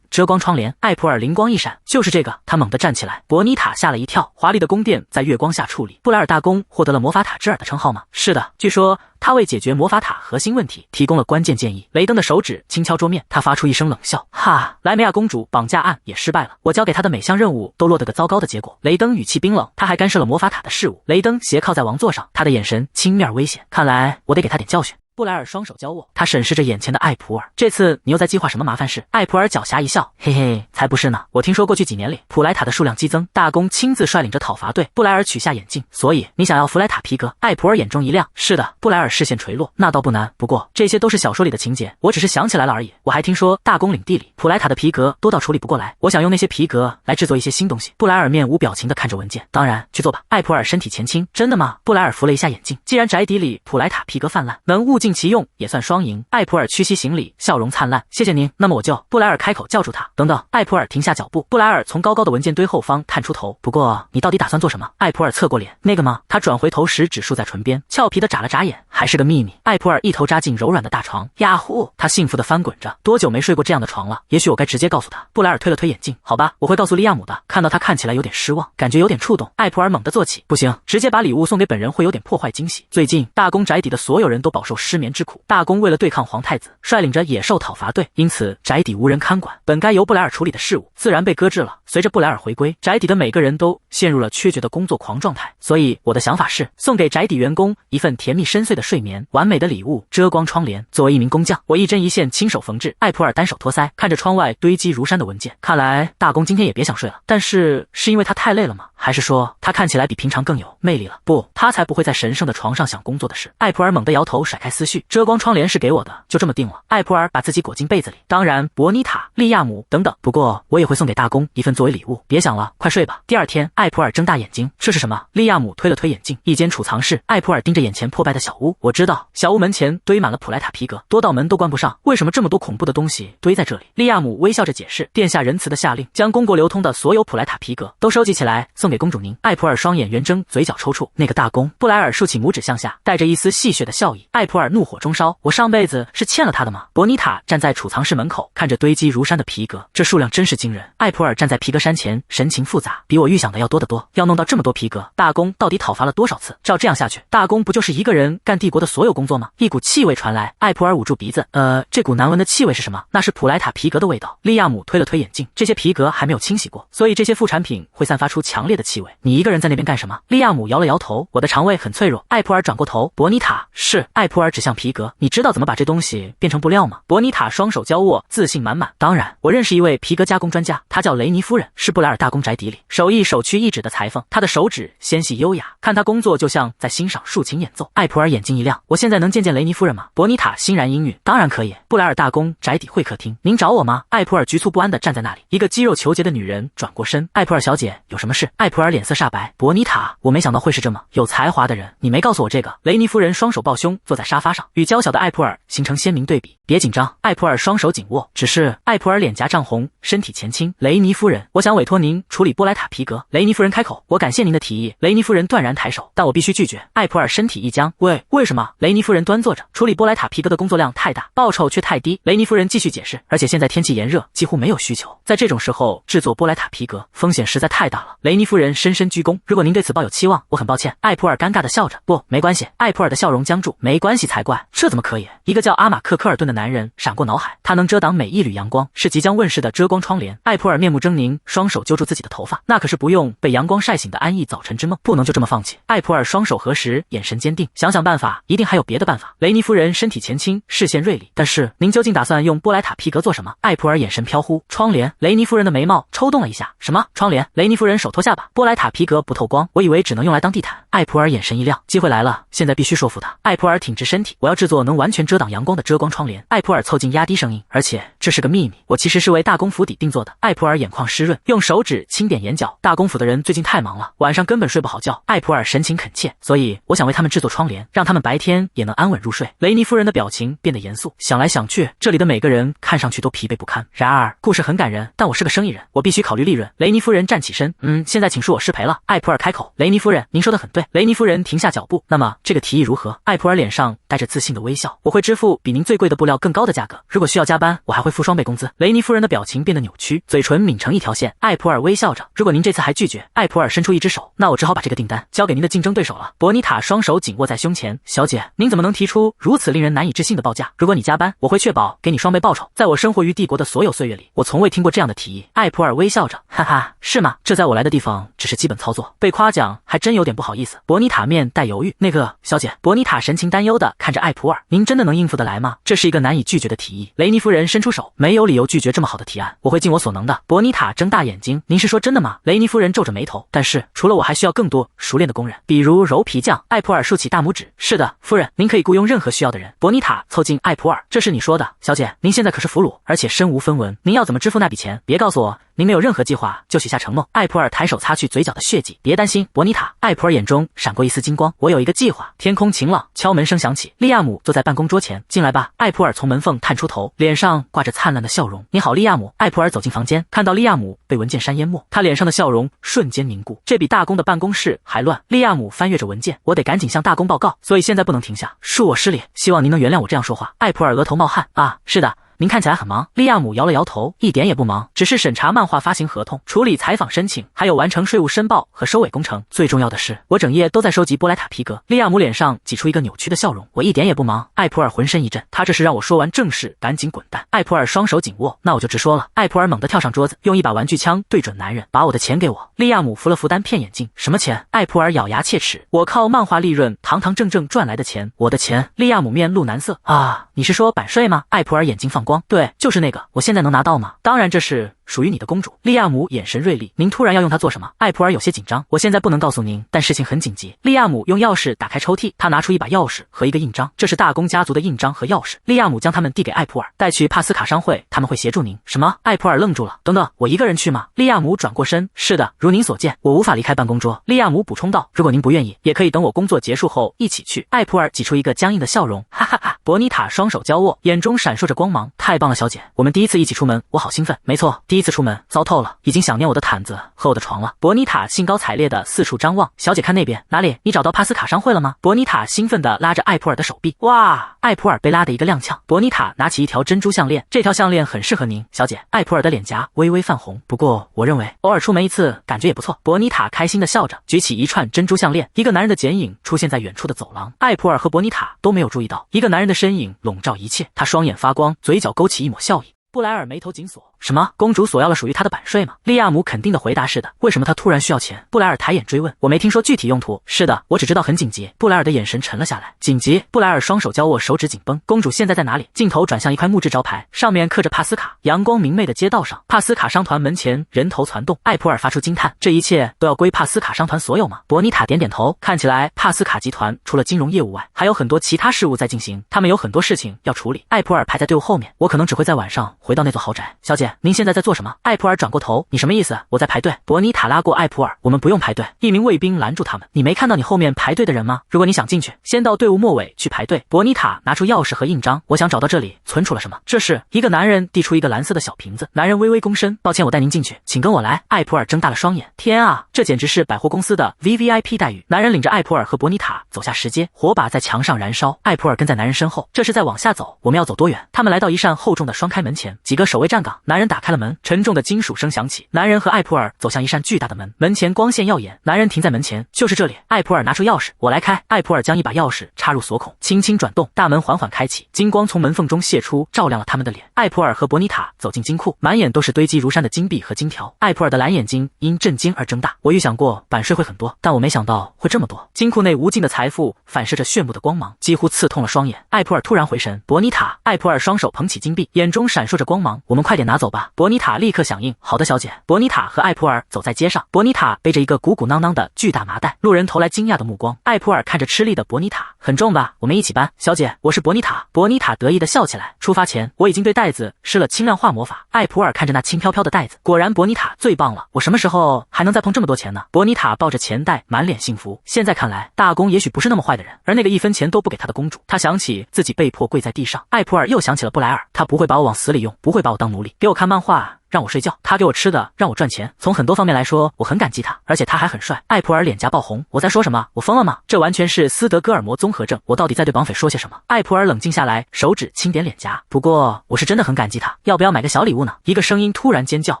遮光窗帘。艾普尔灵光一闪，就是这个。他猛地站起来。伯妮塔吓了一跳，华丽的宫殿在月光下矗立。布莱尔大公获得了魔法塔之尔的称号吗？是的，据说他为解决魔法塔核心问题提供了关键建议。雷登的手指轻敲桌面，他发出一声冷笑，哈，莱梅亚公主绑架案也失败了，我交给他的每项任务都落得个糟糕的结果。雷登语气冰冷，他还干涉了魔法塔的事务。雷登斜靠在王座上，他的眼神轻蔑危险，看来我得给他点教训。布莱尔双手交握，他审视着眼前的艾普尔。这次你又在计划什么麻烦事？艾普尔狡黠一笑，嘿嘿，才不是呢。我听说过去几年里普莱塔的数量激增，大公亲自率领着讨伐队。布莱尔取下眼镜，所以你想要弗莱塔皮革？艾普尔眼中一亮，是的。布莱尔视线垂落，那倒不难，不过这些都是小说里的情节，我只是想起来了而已。我还听说大公领地里普莱塔的皮革多到处理不过来，我想用那些皮革来制作一些新东西。布莱尔面无表情地看着文件，当然去做吧。艾普尔身体前倾，真的吗？布莱尔扶了一下眼镜，既然宅邸里普莱塔皮革泛滥，能物尽其用也算双赢。艾普尔屈膝行礼，笑容灿烂，谢谢您。那么我就……布莱尔开口叫住他，等等。艾普尔停下脚步，布莱尔从高高的文件堆后方探出头，不过你到底打算做什么？艾普尔侧过脸，那个吗？他转回头时只竖在唇边，俏皮的眨了眨眼，还是个秘密。艾普尔一头扎进柔软的大床，呀呼！他幸福的翻滚着，多久没睡过这样的床了？也许我该直接告诉他。布莱尔推了推眼镜，好吧，我会告诉利亚姆的。看到他看起来有点失望，感觉有点触动，艾普尔猛地坐起，不行，直接把礼物送给本人会有点破坏惊喜。最近大公宅邸的所有人都饱受失眠之苦，大公为了对抗皇太子，率领着野兽讨伐队，因此宅邸无人看管，本该由布莱尔处理的事务自然被搁置了。随着布莱尔回归，宅邸的每个人都陷入了缺绝的工作狂状态，所以我的想法是送给宅邸员工一份甜蜜深邃的睡眠，完美的礼物，遮光窗帘。作为一名工匠，我一针一线亲手缝制。艾普尔单手托腮，看着窗外堆积如山的文件，看来大公今天也别想睡了。但是因为他太累了吗？还是说他看起来比平常更有魅力了？不，他才不会在神圣的床上想工作的事。艾普尔猛地摇头，甩开思绪，遮光窗帘是给我的，就这么定了。艾普尔把自己裹进被子里，当然伯妮塔、利亚姆等等，不过我也会送给大公一份作为礼物。别想了，快睡吧。第2天，艾普尔睁大眼睛，这是什么？利亚姆推了推眼镜，一间储藏室。艾普尔盯着眼前破败的小屋，我知道，小屋门前堆满了普莱塔皮革，多到门都关不上。为什么这么多恐怖的东西堆在这里？利亚姆微笑着解释，殿下仁慈的下令，将公国流通的所有普莱塔皮革都收集起来，送给公主您。艾普尔双眼圆睁，嘴角抽搐。那个大公，布莱尔竖起拇指向下，带着一丝戏谑的笑意。艾普尔怒火中烧，我上辈子是欠了他的吗？伯妮塔站在储藏室门口，看着堆积如山的皮革，这数量真是惊人。艾普尔站在皮革山前，神情复杂，比我预想的要多得多。要弄到这么多皮革，大公到底讨伐了多少次？照这样下去，大公不就是一个人干帝国的所有工作吗？一股气味传来，艾普尔捂住鼻子，这股难闻的气味是什么？那是普莱塔皮革的味道。利亚姆推了推眼镜，这些皮革还没有清洗过，所以这些副产品会散发出强烈的气味。你一个人在那边干什么？利亚姆摇了摇头，我的肠胃很脆弱。艾普尔转过头，伯妮塔，是。艾普尔指向皮革，你知道怎么把这东西变成布料吗？伯妮塔双手交握，自信满满，当然，我认识一位皮革加工专家，他叫雷尼夫人，是布莱尔大公宅邸里手艺首屈一指的裁缝，他的手指纤细优雅，看他工作就像在欣赏竖琴演奏。艾普尔眼睛一亮，我现在能见见雷尼夫人吗？伯妮塔欣然应允，当然可以。布莱尔大公宅邸会客厅，您找我吗？艾普尔局促不安地站在那里，一个肌肉虬结的女人转过身，艾普尔小姐有什么事？艾普尔脸色煞白，伯妮塔，我没想到会是这么有才华的人，你没告诉我这个。雷尼夫人双手抱胸，坐在沙发上，与娇小的艾普尔形成鲜明对比。别紧张。艾普尔双手紧握，只是艾普尔脸颊涨红，身体前倾。雷尼夫人，我想委托您处理波莱塔皮革。雷尼夫人开口，我感谢您的提议。雷尼夫人断然抬手，但我必须拒绝。艾普尔身体一僵，为什么？雷尼夫人端坐着，处理波莱塔皮革的工作量太大，报酬却太低。雷尼夫人继续解释，而且现在天气炎热，几乎没有需求。在这种时候制作波莱塔皮革，风险实在太大了。雷尼夫人深深鞠躬，如果您对此抱有期望，我很抱歉。艾普尔尴尬地笑着，不，没关系。艾普尔的笑容僵住，没关系才怪，这怎么可以？一个叫阿马克科尔顿的男人闪过脑海，他能遮挡每一缕阳光，是即将问世的遮光窗帘。艾普尔面目狰狞，双手揪住自己的头发，那可是不用被阳光晒醒的安逸早晨之梦，不能就这么放弃。艾普尔双手合十，眼神坚定，想办法，一定还有别的办法。雷尼夫人身体前倾，视线锐利，但是您究竟打算用波莱塔皮革做什么？艾普尔眼神飘忽，窗帘。雷尼夫人的眉毛抽动了一下，什么窗帘？雷尼夫人手托下巴，波莱塔皮革不透光，我以为只能用来当地毯。艾普尔眼神一亮，机会来了，现在必须说服他。艾普尔挺直身体，我要制作能完全遮挡阳光的遮光窗帘。艾普尔凑近压低声音，而且这是个秘密，我其实是为大公府邸定做的。艾普尔眼眶湿润，用手指轻点眼角，大公府的人最近太忙了，晚上根本睡不好觉。艾普尔神情恳切，所以我想为他们制作窗帘，让他们白天也能安稳入睡。雷尼夫人的表情变得严肃，想来想去，这里的每个人看上去都疲惫不堪。然而故事很感人，但我是个生意人，我必须考虑利润。雷尼夫人站起身，现在请恕我失陪了。艾普尔开口，雷尼夫人，您说的很对。雷尼夫人停下脚步，那么这个提议如何？艾普尔脸上带着自信的微笑，我会支付比您最贵的布料更高的价格，如果需要加班，我还会付双倍工资。雷尼夫人的表情变得扭曲，嘴唇抿成一条线。艾普尔微笑着，如果您这次还拒绝，艾普尔伸出一只手，那我只好把这个订单交给您的竞争对手了。伯妮塔双手紧握在胸前，小姐，您怎么能提出如此令人难以置信的报价？如果你加班，我会确保给你双倍报酬。在我生活于帝国的所有岁月里，我从未听过这样的提议。艾普尔微笑着，哈哈，是吗？这在我来的地方只是基本操作，被夸奖还真有点不好意思。伯妮塔面带犹豫，那个小姐，伯妮塔神情担忧地看着艾普尔，您真的能应付得来吗？这是一个难以拒绝的提议。雷尼夫人伸出手，没有理由拒绝这么好的提案，我会尽我所能的。伯妮塔睁大眼睛，您是说真的吗？雷尼夫人皱着眉头，但是除了我还需要更多熟练的工人，比如揉皮匠。艾普尔竖起大拇指，是的，夫人，您可以雇佣任何需要的人。伯妮塔凑近艾普尔，这是你说的，小姐，您现在可是俘虏，而且身无分文，您要怎么支付那笔钱？别告诉我您没有任何计划就许下承诺。艾普尔抬手擦去嘴角的血迹，别担心，伯妮塔。艾普尔眼中闪过一丝金光，我有一个计划。天空晴朗，敲门声响起，利亚姆坐在办公桌前，进来吧。艾普尔从门缝探出头，脸上挂着灿烂的笑容。你好，利亚姆。艾普尔走进房间，看到利亚姆被文件山淹没，他脸上的笑容瞬间凝固。这比大公的办公室还乱。利亚姆翻阅着文件，我得赶紧向大公报告，所以现在不能停下。恕我失礼，希望您能原谅我这样说话。艾普尔额头冒汗，啊，是的。您看起来很忙。利亚姆摇了摇头，一点也不忙，只是审查漫画发行合同，处理采访申请，还有完成税务申报和收尾工程。最重要的是，我整夜都在收集波莱塔皮革。利亚姆脸上挤出一个扭曲的笑容，我一点也不忙。艾普尔浑身一震，他这是让我说完正事赶紧滚蛋。艾普尔双手紧握，那我就直说了。艾普尔猛地跳上桌子，用一把玩具枪对准男人，把我的钱给我。利亚姆扶了扶单片眼镜，什么钱？艾普尔咬牙切齿，我靠漫画利润堂堂正正赚来的钱，我的钱。利亚姆面露难色，啊，你是说版税吗？艾普尔眼睛放光，对，就是那个，我现在能拿到吗？当然，这是属于你的公主。利亚姆眼神锐利，您突然要用它做什么？艾普尔有些紧张，我现在不能告诉您，但事情很紧急。利亚姆用钥匙打开抽屉，他拿出一把钥匙和一个印章，这是大公家族的印章和钥匙。利亚姆将它们递给艾普尔，带去帕斯卡商会，他们会协助您。什么？艾普尔愣住了，等等，我一个人去吗？利亚姆转过身，是的，如您所见，我无法离开办公桌。利亚姆补充道，如果您不愿意，也可以等我工作结束后一起去。艾普尔挤出一个僵硬的笑容，哈哈哈。伯妮塔双手交握，眼中闪烁着光芒，太棒了，小姐，我们第一次一起出门，我好兴奋。没错，第一次出门，糟透了，已经想念我的毯子和我的床了。伯妮塔兴高采烈地四处张望，小姐看那边，哪里？你找到帕斯卡商会了吗？伯妮塔兴奋地拉着艾普尔的手臂，哇！艾普尔被拉得一个踉跄。伯妮塔拿起一条珍珠项链，这条项链很适合您，小姐。艾普尔的脸颊微微泛红，不过我认为偶尔出门一次感觉也不错。伯妮塔开心地笑着，举起一串珍珠项链，一个男人的剪影出现在远处的走廊。艾普尔和伯妮塔都没有注意到，一个男人的身影笼罩一切，他双眼发光，嘴角勾起一抹笑意。布莱尔眉头紧锁，什么？公主索要了属于她的版税吗？利亚姆肯定的回答，是的。为什么她突然需要钱？布莱尔抬眼追问，我没听说具体用途。是的，我只知道很紧急。布莱尔的眼神沉了下来，紧急。布莱尔双手交握，手指紧绷。公主现在在哪里？镜头转向一块木质招牌，上面刻着帕斯卡。阳光明媚的街道上，帕斯卡商团门前人头攒动。艾普尔发出惊叹，这一切都要归帕斯卡商团所有吗？伯妮塔点点头，看起来帕斯卡集团除了金融业务外，还有很多其他事务在进行，他们有很多事情要处理。艾普尔排在队伍后面，我可能只会在晚上回到那座豪宅。小姐，姐，您现在在做什么？艾普尔转过头，你什么意思？我在排队。伯妮塔拉过艾普尔，我们不用排队。一名卫兵拦住他们，你没看到你后面排队的人吗？如果你想进去，先到队伍末尾去排队。伯妮塔拿出钥匙和印章，我想找到这里存储了什么。这是一个男人递出一个蓝色的小瓶子，男人微微躬身，抱歉，我带您进去，请跟我来。艾普尔睁大了双眼，天啊，这简直是百货公司的 VVIP 待遇。男人领着艾普尔和伯妮塔走下石阶，火把在墙上燃烧，艾普尔跟在男人身后。这是在往下走，我们要走多远？他们来到一扇厚重的双开门前，几个守卫站岗。男人打开了门，沉重的金属声响起。男人和艾普尔走向一扇巨大的门，门前光线耀眼。男人停在门前，就是这里。艾普尔拿出钥匙，我来开。艾普尔将一把钥匙插入锁孔，轻轻转动，大门缓缓开启，金光从门缝中泄出，照亮了他们的脸。艾普尔和伯妮塔走进金库，满眼都是堆积如山的金币和金条。艾普尔的蓝眼睛因震惊而睁大。我预想过版税会很多，但我没想到会这么多。金库内无尽的财富反射着炫目的光芒，几乎刺痛了双眼。艾普尔突然回神，伯妮塔。艾普尔双手捧起金币，眼中闪烁着光芒。我们快点拿走吧。伯妮塔立刻响应，好的，小姐。伯妮塔和艾普尔走在街上，伯妮塔背着一个鼓鼓囊囊的巨大麻袋，路人投来惊讶的目光。艾普尔看着吃力的伯妮塔，很重吧？我们一起搬。小姐，我是伯妮塔。伯妮塔得意地笑起来。出发前，我已经对袋子施了轻量化魔法。艾普尔看着那轻飘飘的袋子，果然伯妮塔最棒了。我什么时候还能再碰这么多钱呢？伯妮塔抱着钱袋，满脸幸福。现在看来，大公也许不是那么坏的人。而那个1分钱都不给他的公主，他想起自己被迫跪在地上。艾普尔又想起了布莱尔，他不会把我往死里用，不会把我当奴隶，给我看漫画，让我睡觉，他给我吃的，让我赚钱。从很多方面来说，我很感激他，而且他还很帅。艾普尔脸颊爆红，我在说什么？我疯了吗？这完全是斯德哥尔摩综合症。我到底在对绑匪说些什么？艾普尔冷静下来，手指轻点脸颊。不过我是真的很感激他，要不要买个小礼物呢？一个声音突然尖叫，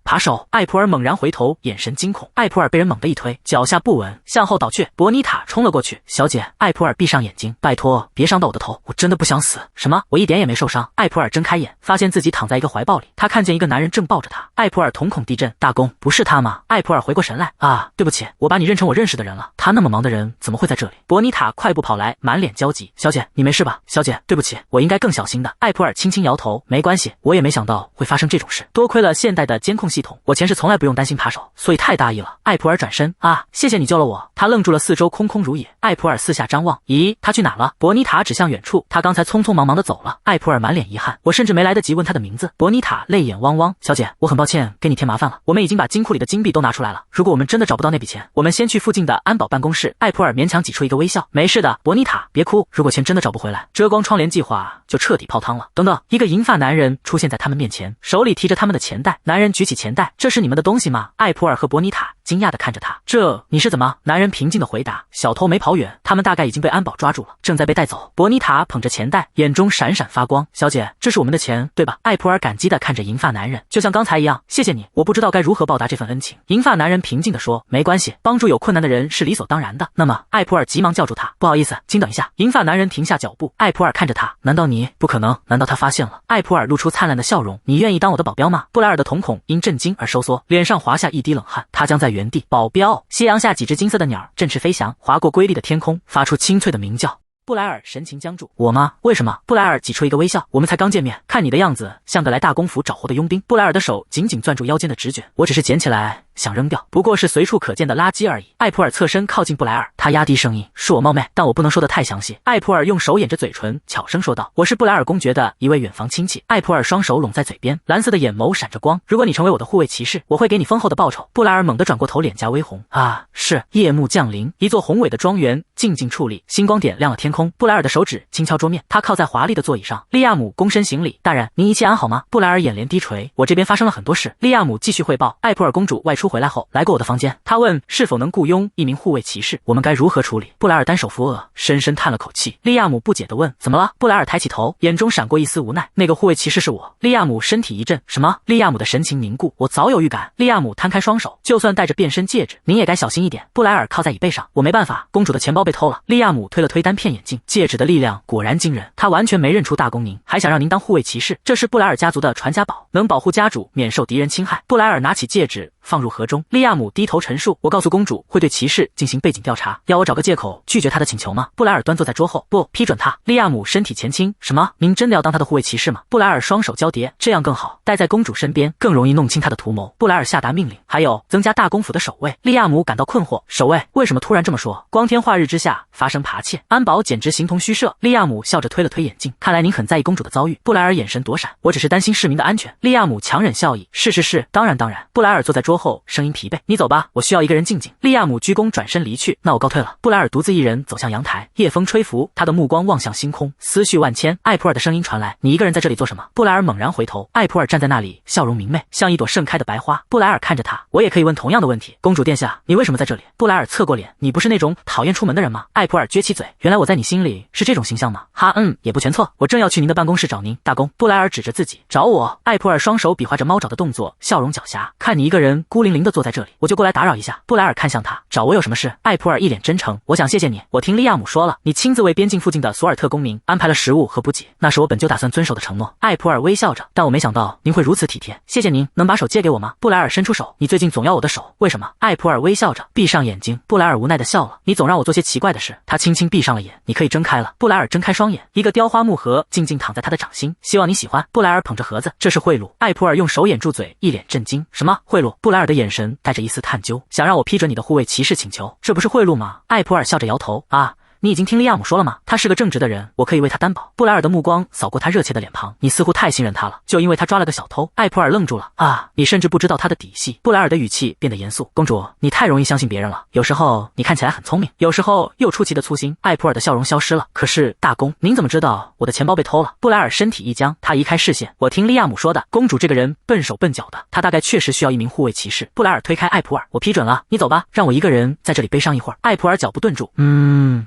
扒手！艾普尔猛然回头，眼神惊恐。艾普尔被人猛地一推，脚下不稳，向后倒去。伯妮塔冲了过去，小姐。艾普尔闭上眼睛，拜托别伤到我的头，我真的不想死。什么？我一点也没受伤。艾普尔睁开眼，发现自己躺在一个怀抱里，他看见一个男人正抱着他。艾普尔瞳孔地震，大公，不是他吗？艾普尔回过神来，啊，对不起，我把你认成我认识的人了。他那么忙的人怎么会在这里？伯妮塔快步跑来，满脸焦急。小姐，你没事吧？小姐，对不起，我应该更小心的。艾普尔轻轻摇头，没关系，我也没想到会发生这种事，多亏了现代的监控系统，我前世从来不用担心扒手，所以太大意了。艾普尔转身，啊，谢谢你救了我。他愣住了，四周空空如也。艾普尔四下张望，咦，他去哪了？伯妮塔指向远处，他刚才匆匆忙忙的走了。艾普尔满脸遗憾，我甚至没来得及问他的名字。伯妮塔泪眼汪汪，小姐，我很抱歉给你添麻烦了，我们已经把金库里的金币都拿出来了，如果我们真的找不到那笔钱，我们先去附近的安保办公室。艾普尔勉强挤出一个微笑，没事的，伯妮塔，别哭，如果钱真的找不回来，遮光窗帘计划就彻底泡汤了。等等，一个银发男人出现在他们面前，手里提着他们的钱袋。男人举起钱袋，这是你们的东西吗？艾普尔和伯妮塔惊讶地看着他，这你是怎么？男人平静地回答，小偷没跑远，他们大概已经被安保抓住了，正在被带走。伯妮塔捧着钱袋，眼中闪闪发光，小姐，这是我们的钱，对吧？艾普尔感激地看着银发男人，就像刚才一样，谢谢你，我不知道该如何报答这份恩情。银发男人平静地说，没关系，帮助有困难的人是理所当然的。那么，艾普尔急忙叫住他，不好意思，请等一下。银发男人停下脚步，艾普尔看着他，难道你不可能？难道他发现了？艾普尔露出灿烂的笑容，你愿意当我的保镖吗？布莱尔的瞳孔因震惊而收缩，脸上滑下一滴冷汗，他将在原地。保镖！夕阳下，几只金色的鸟振翅飞翔，划过瑰丽的天空，发出清脆的鸣叫。布莱尔神情僵住，我吗？为什么？布莱尔挤出一个微笑，我们才刚见面，看你的样子像个来大公府找活的佣兵。布莱尔的手紧紧攥住腰间的纸卷，我只是捡起来想扔掉，不过是随处可见的垃圾而已。艾普尔侧身靠近布莱尔，他压低声音，恕我冒昧，但我不能说得太详细。艾普尔用手掩着嘴唇，悄声说道，我是布莱尔公爵的一位远房亲戚。艾普尔双手拢在嘴边，蓝色的眼眸闪着光，如果你成为我的护卫骑士，我会给你丰厚的报酬。布莱尔猛地转过头，脸颊微红，啊，是。夜幕降临，一座宏伟的庄园静静矗立，星光点亮了天空。布莱尔的手指轻敲桌面，他靠在华丽的座椅上。利亚姆躬身行礼，大人，您一切安好吗？布莱尔眼帘低垂，我这边发生了很多事。利亚姆继续汇报，艾普尔公主外出回来后来过我的房间，她问是否能雇佣一名护卫骑士，我们该如何处理？布莱尔单手扶额，深深叹了口气。利亚姆不解地问，怎么了？布莱尔抬起头，眼中闪过一丝无奈，那个护卫骑士是我。利亚姆身体一震，什么？利亚姆的神情凝固，我早有预感。利亚姆摊开双手，就算戴着变身戒指，您也该小心一点。布莱尔靠在椅背上，我没办法，公主的钱包被偷了。利亚姆推了推单片眼镜，戒指的力量果然惊人，他完全没认出大公您，还想让您当护卫骑士，这是布莱尔家族的传家宝，能保护家主免受敌人侵害。布莱尔拿起戒指放入盒中。利亚姆低头陈述：我告诉公主会对骑士进行背景调查，要我找个借口拒绝她的请求吗？布莱尔端坐在桌后，不批准他。利亚姆身体前倾，什么？您真的要当他的护卫骑士吗？布莱尔双手交叠，这样更好，待在公主身边更容易弄清他的图谋。布莱尔下达命令，还有增加大公府的守卫。利亚姆感到困惑，守卫为什么突然这么说？光天化日之下发生扒窃，安保简直形同虚设。利亚姆笑着推了推眼镜，看来您很在意公主的遭遇。布莱尔眼神躲闪，我只是担心市民的安全。利亚姆强忍笑意，是，当然。布莱尔坐在桌后，声音疲惫，你走吧，我需要一个人静静。利亚姆鞠躬转身离去，那我告退了。布莱尔独自一人走向阳台，夜风吹拂，他的目光望向星空，思绪万千。艾普尔的声音传来，你一个人在这里做什么？布莱尔猛然回头，艾普尔站在那里，笑容明媚，像一朵盛开的白花。布莱尔看着他，我也可以问同样的问题。公主殿下，你为什么在这里？布莱尔侧过脸，你不是那种讨厌出门的人吗？艾普尔撅起嘴，原来我在你心里是这种形象吗？哈，也不全错，我正要去您的办公室找您，大公。布莱尔指着自己，找我？艾普尔双手比划着猫爪的动作，笑容狡黠，看你一个人孤零零地坐在这里，我就过来打扰一下。布莱尔看向他，找我有什么事？艾普尔一脸真诚，我想谢谢你，我听利亚姆说了，你亲自为边境附近的索尔特公民安排了食物和补给，那是我本就打算遵守的承诺。艾普尔微笑着，但我没想到您会如此体贴，谢谢您，能把手借给我吗？布莱尔伸出手，你最近总要我的手，为什么？艾普尔微笑着，闭上眼睛。布莱尔无奈地笑了，你总让我做些奇怪的事。他轻轻闭上了眼，你可以睁开了。布莱尔睁开双眼，一个雕花木盒静静躺在他的掌心，希望你喜欢。布莱尔捧着盒子，这是贿赂。艾普尔用手掩住嘴，一脸震惊，什么贿赂？布莱尔的眼神带着一丝探究，想让我批准你的护卫骑士请求，这不是贿赂吗？艾普尔笑着摇头，啊，你已经听利亚姆说了吗？他是个正直的人，我可以为他担保。布莱尔的目光扫过他热切的脸庞，你似乎太信任他了，就因为他抓了个小偷。艾普尔愣住了，啊，你甚至不知道他的底细。布莱尔的语气变得严肃，公主，你太容易相信别人了，有时候你看起来很聪明，有时候又出奇的粗心。艾普尔的笑容消失了，可是大公，您怎么知道我的钱包被偷了？布莱尔身体一僵，他移开视线，我听利亚姆说的，公主这个人笨手笨脚的，她大概确实需要一名护卫骑士。布莱尔推开艾普尔，我批准了，你走吧，让我一个人在这里悲伤一会儿。艾普尔脚步顿住，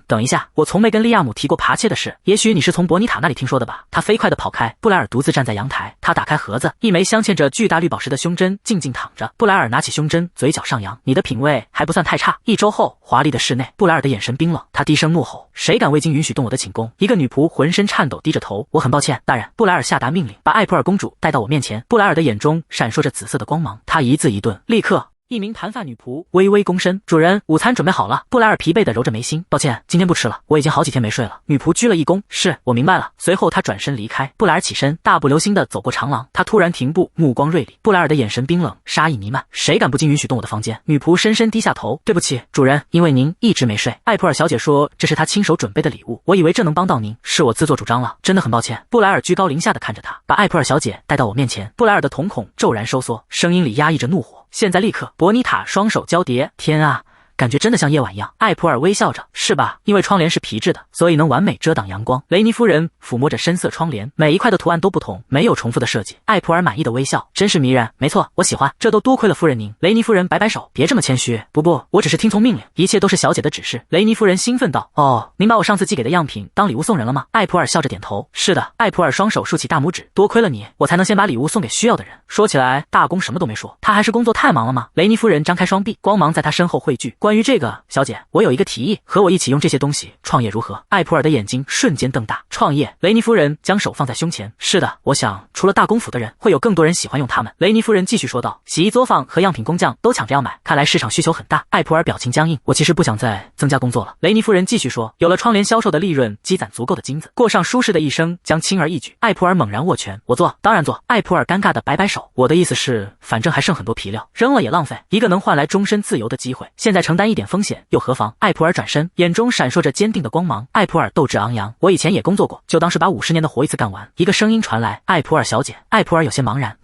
等一下，我从没跟利亚姆提过扒窃的事，也许你是从伯尼塔那里听说的吧？他飞快地跑开。布莱尔独自站在阳台，他打开盒子，一枚镶嵌着巨大绿宝石的胸针静静躺着。布莱尔拿起胸针，嘴角上扬，你的品味还不算太差。1周后，华丽的室内，布莱尔的眼神冰冷，他低声怒吼，谁敢未经允许动我的寝宫？一个女仆浑身颤抖，低着头，我很抱歉，大人。布莱尔下达命令，把艾普尔公主带到我面前。布莱尔的眼中闪烁着紫色的光芒，他一字一顿，立刻。一名盘发女仆微微躬身，主人，午餐准备好了。布莱尔疲惫地揉着眉心，抱歉，今天不吃了，我已经好几天没睡了。女仆鞠了一躬，是，我明白了。随后他转身离开。布莱尔起身，大步流星地走过长廊，他突然停步，目光锐利。布莱尔的眼神冰冷，杀意弥漫，谁敢不经允许动我的房间？女仆深深低下头，对不起，主人，因为您一直没睡。艾普尔小姐说这是她亲手准备的礼物，我以为这能帮到您，是我自作主张了，真的很抱歉。布莱尔居高临下地看着他，把艾普尔小姐带到我面前。布莱尔的瞳孔骤然收缩，声音里压抑着怒火。现在立刻！伯尼塔双手交叠，天啊，感觉真的像夜晚一样。艾普尔微笑着，是吧？因为窗帘是皮质的，所以能完美遮挡阳光。雷尼夫人抚摸着深色窗帘，每一块的图案都不同，没有重复的设计。艾普尔满意的微笑，真是迷人。没错，我喜欢。这都多亏了夫人您。雷尼夫人摆摆手，别这么谦虚。不，我只是听从命令，一切都是小姐的指示。雷尼夫人兴奋道，哦，您把我上次寄给的样品当礼物送人了吗？艾普尔笑着点头，是的。艾普尔双手竖起大拇指，多亏了你，我才能先把礼物送给需要的人。说起来，大公什么都没说，他还是工作太忙了吗？雷尼夫人张开双臂，光芒在他身后汇聚。关于这个，小姐，我有一个提议，和我一起用这些东西创业如何？艾普尔的眼睛瞬间瞪大。创业？雷尼夫人将手放在胸前。是的，我想除了大公府的人，会有更多人喜欢用它们。雷尼夫人继续说道，洗衣作坊和样品工匠都抢着要买，看来市场需求很大。艾普尔表情僵硬，我其实不想再增加工作了。雷尼夫人继续说，有了窗帘销售的利润，积攒足够的金子，过上舒适的一生将轻而易举。艾普尔猛然握拳，我做，当然做。艾普尔尴尬的摆摆手，我的意思是，反正还剩很多皮料，扔了也浪费，一个能换来终身自由的机会，现在承担一点风险又何妨？艾普尔转身，眼中闪烁着坚定的光芒。艾普尔斗志昂扬，我以前也工作过，就当是把50年的活一次干完。一个声音传来，艾普尔小姐。艾普尔有些茫然，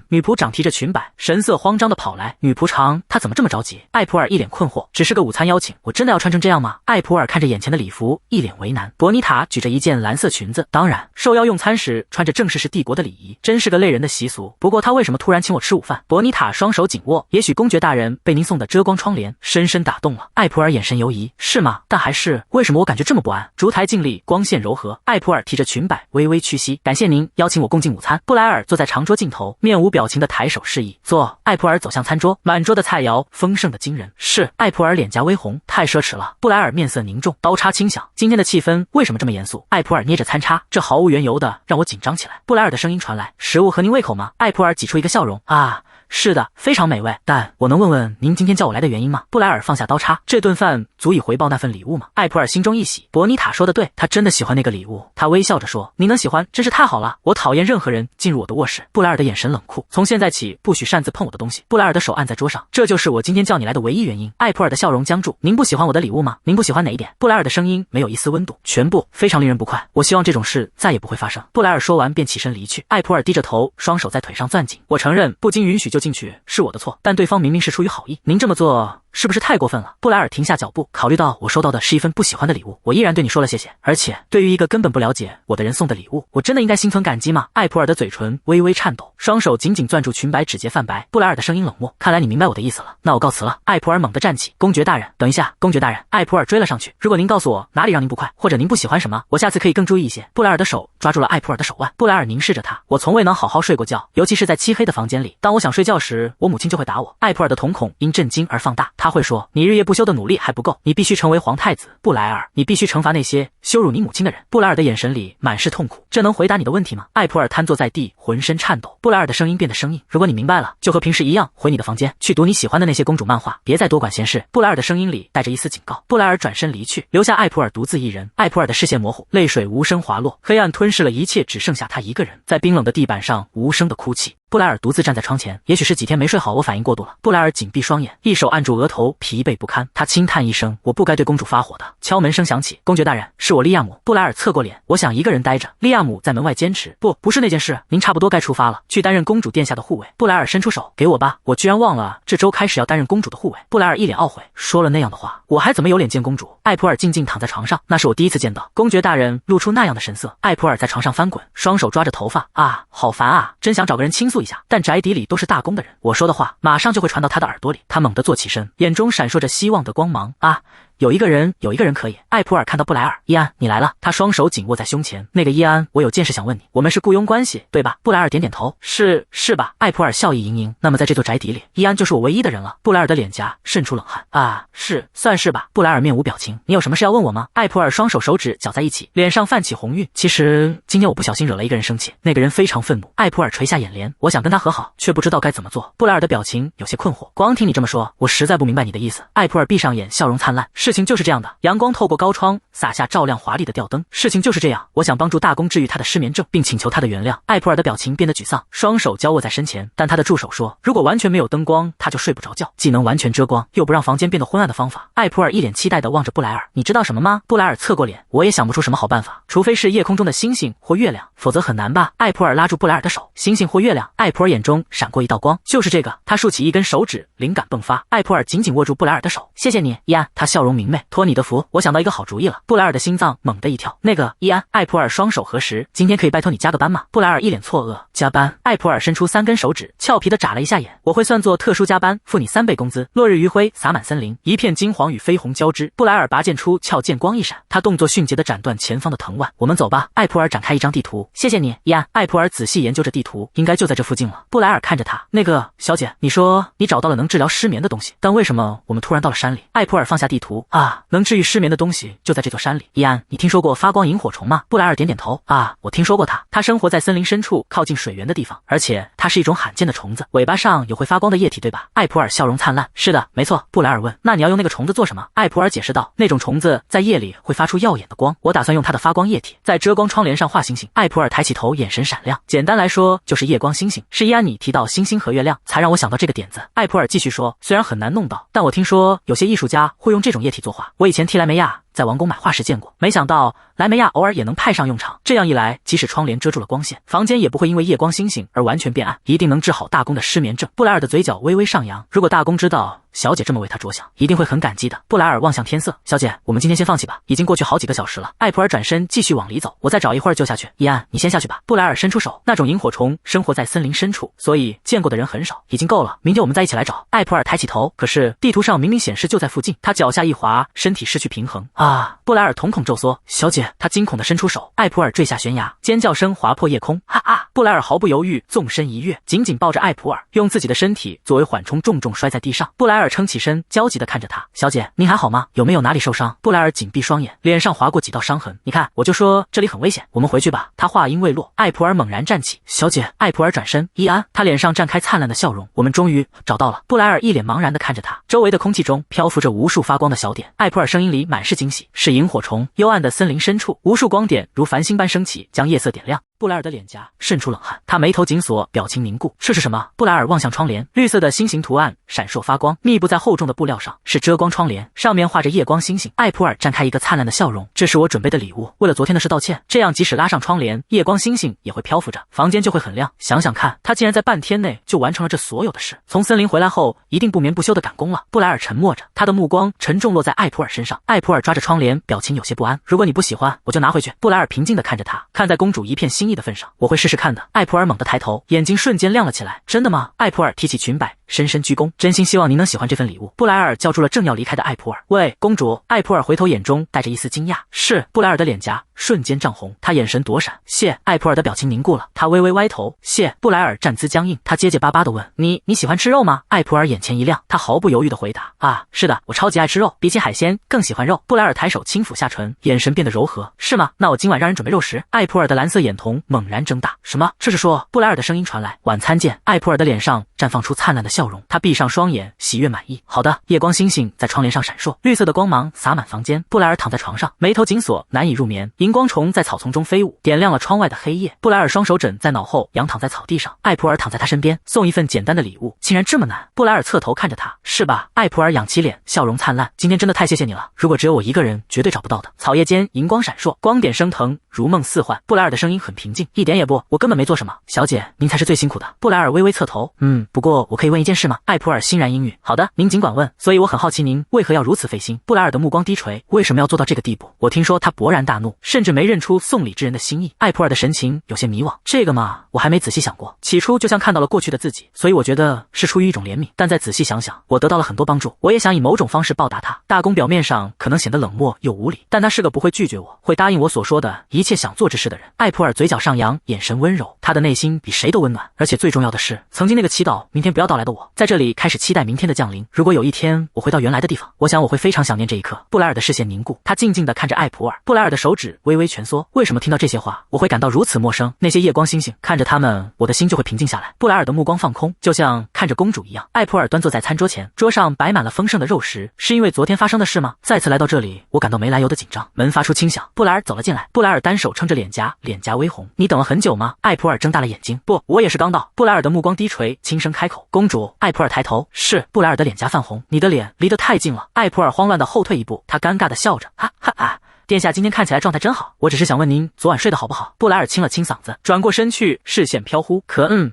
女仆掌提着裙摆，神色慌张的跑来。女仆长，她怎么这么着急？艾普尔一脸困惑，只是个午餐邀请，我真的要穿成这样吗？艾普尔看着眼前的礼服，一脸为难。伯尼塔举着一件蓝色裙子，当然，受邀用餐时穿着正式是帝国的礼仪，真是个累人的习俗。不过她为什么突然请我吃午饭？伯尼塔双手紧握，也许公爵大人被您送的遮光窗帘深深打动了。艾普尔眼神游移，是吗？但还是为什么我感觉这么不安？烛台镜里光线柔和，艾普尔提着裙摆微微屈膝，感谢您邀请我共进午餐。布莱尔坐在长桌尽头，面无表情的抬手示意坐。艾普尔走向餐桌，满桌的菜肴丰盛的惊人。是。艾普尔脸颊微红，太奢侈了。布莱尔面色凝重，刀叉轻响，今天的气氛为什么这么严肃？艾普尔捏着餐叉，这毫无缘由的让我紧张起来。布莱尔的声音传来，食物合您胃口吗？艾普尔挤出一个笑容，啊，是的，非常美味。但我能问问您今天叫我来的原因吗？布莱尔放下刀叉，这顿饭足以回报那份礼物吗？艾普尔心中一喜，伯妮塔说的对，他真的喜欢那个礼物。他微笑着说：“你能喜欢，真是太好了。我讨厌任何人进入我的卧室。”布莱尔的眼神冷酷，从现在起不许擅自碰我的东西。布莱尔的手按在桌上，这就是我今天叫你来的唯一原因。艾普尔的笑容僵住，您不喜欢我的礼物吗？您不喜欢哪一点？布莱尔的声音没有一丝温度，全部非常令人不快。我希望这种事再也不会发生。布莱尔说完便起身离去。艾普尔低着头，双手在腿上攥紧。我承认不经允许就进去是我的错，但对方明明是出于好意，您这么做是不是太过分了？布莱尔停下脚步，考虑到我收到的是一份不喜欢的礼物，我依然对你说了谢谢。而且对于一个根本不了解我的人送的礼物，我真的应该心存感激吗？艾普尔的嘴唇微微颤抖，双手紧紧攥住裙摆，指节泛白。布莱尔的声音冷漠，看来你明白我的意思了，那我告辞了。艾普尔猛地站起，公爵大人，等一下，公爵大人。艾普尔追了上去，如果您告诉我哪里让您不快，或者您不喜欢什么，我下次可以更注意一些。布莱尔的手抓住了艾普尔的手腕，布莱尔凝视着他，我从未能好好睡过觉，尤其是在漆黑的房间里，当我想睡觉时，我母亲就会打我。艾普尔的瞳孔因震惊而放大，他会说，你日夜不休的努力还不够，你必须成为皇太子。布莱尔，你必须惩罚那些羞辱你母亲的人。布莱尔的眼神里满是痛苦，这能回答你的问题吗？艾普尔瘫坐在地，浑身颤抖。布莱尔的声音变得生硬，如果你明白了，就和平时一样，回你的房间，去读你喜欢的那些公主漫画，别再多管闲事。布莱尔的声音里带着一丝警告。布莱尔转身离去，留下艾普尔独自一人。艾普尔的视线模糊，泪水无声滑落，黑暗吞噬了一切，只剩下他一个人，在冰冷的地板上无声的哭泣。布莱尔独自站在窗前，也许是几天没睡好，我反应过度了。布莱尔紧闭双眼，一手按住额头，疲惫不堪。他轻叹一声，我不该对公主发火的。敲门声响起，公爵大人，是我利亚姆。布莱尔侧过脸，我想一个人待着。利亚姆在门外坚持，不是那件事，您差不多该出发了，去担任公主殿下的护卫。布莱尔伸出手，给我吧，我居然忘了这周开始要担任公主的护卫。布莱尔一脸懊悔，说了那样的话，我还怎么有脸见公主？艾普尔静静躺在床上，那是我第一次见到公爵大人露出那样的神色。艾普尔在床上翻滚，双手抓着头发，啊，好烦啊，真想找个人倾诉一下，但宅邸里都是大公的人，我说的话马上就会传到他的耳朵里。他猛地坐起身，眼中闪烁着希望的光芒。啊，有一个人可以。艾普尔看到布莱尔，伊安，你来了。他双手紧握在胸前。那个伊安，我有件事想问你，我们是雇佣关系，对吧？布莱尔点点头，是吧？艾普尔笑意盈盈。那么在这座宅邸里，伊安就是我唯一的人了。布莱尔的脸颊渗出冷汗。啊，算是吧。布莱尔面无表情。你有什么事要问我吗？艾普尔双手手指搅在一起，脸上泛起红晕。其实今天我不小心惹了一个人生气，那个人非常愤怒。艾普尔垂下眼帘，我想跟他和好，却不知道该怎么做。布莱尔的表情有些困惑。光听你这么说，我实在不明白你的意思。艾普尔闭上眼，笑容灿烂。事情就是这样的，阳光透过高窗洒下照亮华丽的吊灯。事情就是这样，我想帮助大公治愈他的失眠症，并请求他的原谅。艾普尔的表情变得沮丧，双手交握在身前，但他的助手说，如果完全没有灯光，他就睡不着觉，既能完全遮光，又不让房间变得昏暗的方法。艾普尔一脸期待地望着布莱尔，你知道什么吗？布莱尔侧过脸，我也想不出什么好办法，除非是夜空中的星星或月亮，否则很难吧。艾普尔拉住布莱尔的手，星星或月亮。艾普尔眼中闪过一道光，就是这个。他竖起一根手指，灵感迸发。艾普尔紧紧握住布莱尔的手，谢谢你，伊安。他笑容明媚，托你的福，我想到一个好主意了。布莱尔的心脏猛地一跳，那个伊安。艾普尔双手合十，今天可以拜托你加个班吗？布莱尔一脸错愕，加班？艾普尔伸出3根手指，俏皮地眨了一下眼，我会算作特殊加班，付你3倍工资。落日余晖洒满森林，一片金黄与绯红交织。布莱尔拔剑出鞘，剑光一闪，他动作迅捷地斩断前方的藤蔓。我们走吧。艾普尔展开一张地图，谢谢你，伊安。艾普尔仔细研究着地图，应该就在这附近了。布莱尔看着他，那个小姐，你说你找到了能治疗失眠的东西，但为什么我们突然到了山里？艾普尔放下地图，啊，能治愈失眠的东西就在这座山里。伊安，你听说过发光萤火虫吗？布莱尔点点头，啊，我听说过它，它生活在森林深处靠近水源的地方，而且它是一种罕见的虫子，尾巴上有会发光的液体，对吧？艾普尔笑容灿烂，是的，没错。布莱尔问，那你要用那个虫子做什么？艾普尔解释道，那种虫子在夜里会发出耀眼的光，我打算用它的发光液体在遮光窗帘上画星星。艾普尔抬起头，眼神闪亮，简单来说就是夜光星星。是伊安你提到星星和月亮才让我想到这个点子。艾普尔继续说，虽然很难弄到，但我听说有些艺术家会用这种液体作画，我以前替莱梅亚在王宫买画时见过，没想到莱梅亚偶尔也能派上用场。这样一来，即使窗帘遮住了光线，房间也不会因为夜光星星而完全变暗，一定能治好大公的失眠症。布莱尔的嘴角微微上扬，如果大公知道小姐这么为他着想，一定会很感激的。布莱尔望向天色，小姐，我们今天先放弃吧，已经过去好几个小时了。艾普尔转身继续往里走，我再找一会儿就下去。伊安，你先下去吧。布莱尔伸出手，那种萤火虫生活在森林深处，所以见过的人很少，已经够了，明天我们再一起来找。艾普尔抬起头，可是地图上明明显示就在附近。他脚下一滑，身体失去平衡。啊！布莱尔瞳孔骤缩，小姐，姐！他惊恐地伸出手，艾普尔坠下悬崖，尖叫声划破夜空。哈啊！布莱尔毫不犹豫，纵身一跃，紧紧抱着艾普尔，用自己的身体作为缓冲，重重摔在地上。布莱尔撑起身，焦急地看着他：“小姐，您还好吗？有没有哪里受伤？”布莱尔紧闭双眼，脸上划过几道伤痕。你看，我就说这里很危险，我们回去吧。他话音未落，艾普尔猛然站起。小姐，艾普尔转身，伊安，他脸上绽开灿烂的笑容。我们终于找到了。布莱尔一脸茫然地看着他，周围的空气中漂浮着无数发光的小点。艾普尔声音里满是惊喜：“是萤火虫。”幽暗的森林深处，无数光点如繁星般升起，将夜色点亮。布莱尔的脸颊渗出冷汗，他眉头紧锁，表情凝固。这是什么？布莱尔望向窗帘，绿色的心形图案闪烁发光，密布在厚重的布料上，是遮光窗帘，上面画着夜光星星。艾普尔绽开一个灿烂的笑容，这是我准备的礼物，为了昨天的事道歉，这样即使拉上窗帘，夜光星星也会漂浮着，房间就会很亮。想想看，他竟然在半天内就完成了这所有的事，从森林回来后一定不眠不休的赶工了。布莱尔沉默着，他的目光沉重落在艾普尔身上。艾普尔抓着窗帘，表情有些不安。如果你不喜欢，我就拿回去。布莱尔平静地看着他，看在公主一片心意的份上，我会试试看的。艾普尔猛地抬头，眼睛瞬间亮了起来。真的吗？艾普尔提起裙摆，深深鞠躬，真心希望您能喜欢这份礼物。布莱尔叫住了正要离开的艾普尔。喂，公主！艾普尔回头，眼中带着一丝惊讶。是。布莱尔的脸颊瞬间涨红，他眼神躲闪。谢。艾普尔的表情凝固了，他微微歪头。谢。布莱尔站姿僵硬，他结结巴巴地问：你喜欢吃肉吗？艾普尔眼前一亮，他毫不犹豫地回答：啊，是的，我超级爱吃肉，比起海鲜更喜欢肉。布莱尔抬手轻抚下唇，眼神变得柔和。是吗？那我今晚让人准备肉食。艾普尔的蓝色眼瞳猛然睁大。什么？这是说？布莱尔的声音传来。晚餐见。艾普尔的脸上绽放出灿烂的笑容，他闭上双眼，喜悦满意。好的。夜光星星在窗帘上闪烁，绿色的光芒洒满房间。布莱尔躺在床上，眉头紧锁，难以入眠。荧光虫在草丛中飞舞，点亮了窗外的黑夜。布莱尔双手枕在脑后，仰躺在草地上。艾普尔躺在他身边，送一份简单的礼物，竟然这么难。布莱尔侧头看着他，是吧？艾普尔仰起脸，笑容灿烂。今天真的太谢谢你了，如果只有我一个人，绝对找不到的。草叶间荧光闪烁，光点升腾，如梦似幻。布莱尔的声音很平静，一点也不，我根本没做什么。小姐，您才是最辛苦的。布莱尔微微侧头，不过我可以问一件事吗？艾普尔欣然应允。好的，您尽管问。所以我很好奇您为何要如此费心。布莱尔的目光低垂，为什么要做到这个地步？我听说他勃然大怒，甚至没认出送礼之人的心意。艾普尔的神情有些迷惘。这个嘛，我还没仔细想过。起初就像看到了过去的自己，所以我觉得是出于一种怜悯。但再仔细想想，我得到了很多帮助，我也想以某种方式报答他。大公表面上可能显得冷漠又无礼，但他是个不会拒绝我，会答应我所说的一切想做之事的人。艾普尔嘴角上扬，眼神温柔，他的内心比谁都温暖。而且最重要的是，曾经那个祈祷明天不要到来的我，在这里开始期待明天的降临。如果有一天我回到原来的地方，我想我会非常想念这一刻。布莱尔的视线凝固，他静静地看着艾普尔。布莱尔的手指微微蜷缩。为什么听到这些话，我会感到如此陌生？那些夜光星星，看着他们，我的心就会平静下来。布莱尔的目光放空，就像看着公主一样。艾普尔端坐在餐桌前，桌上摆满了丰盛的肉食。是因为昨天发生的事吗？再次来到这里，我感到没来由的紧张。门发出轻响，布莱尔走了进来。布莱尔单手撑着脸颊，脸颊微红。你等了很久吗？艾普尔睁大了眼睛。不，我也是刚到。布莱尔的目光低垂，轻声开口：公主。艾普尔抬头，是。布莱尔的脸颊泛红。你的脸离得太近了。艾普尔慌乱地后退一步，他尴尬地笑着，哈哈啊。殿下今天看起来状态真好，我只是想问您昨晚睡得好不好？布莱尔清了清嗓子，转过身去，视线飘忽。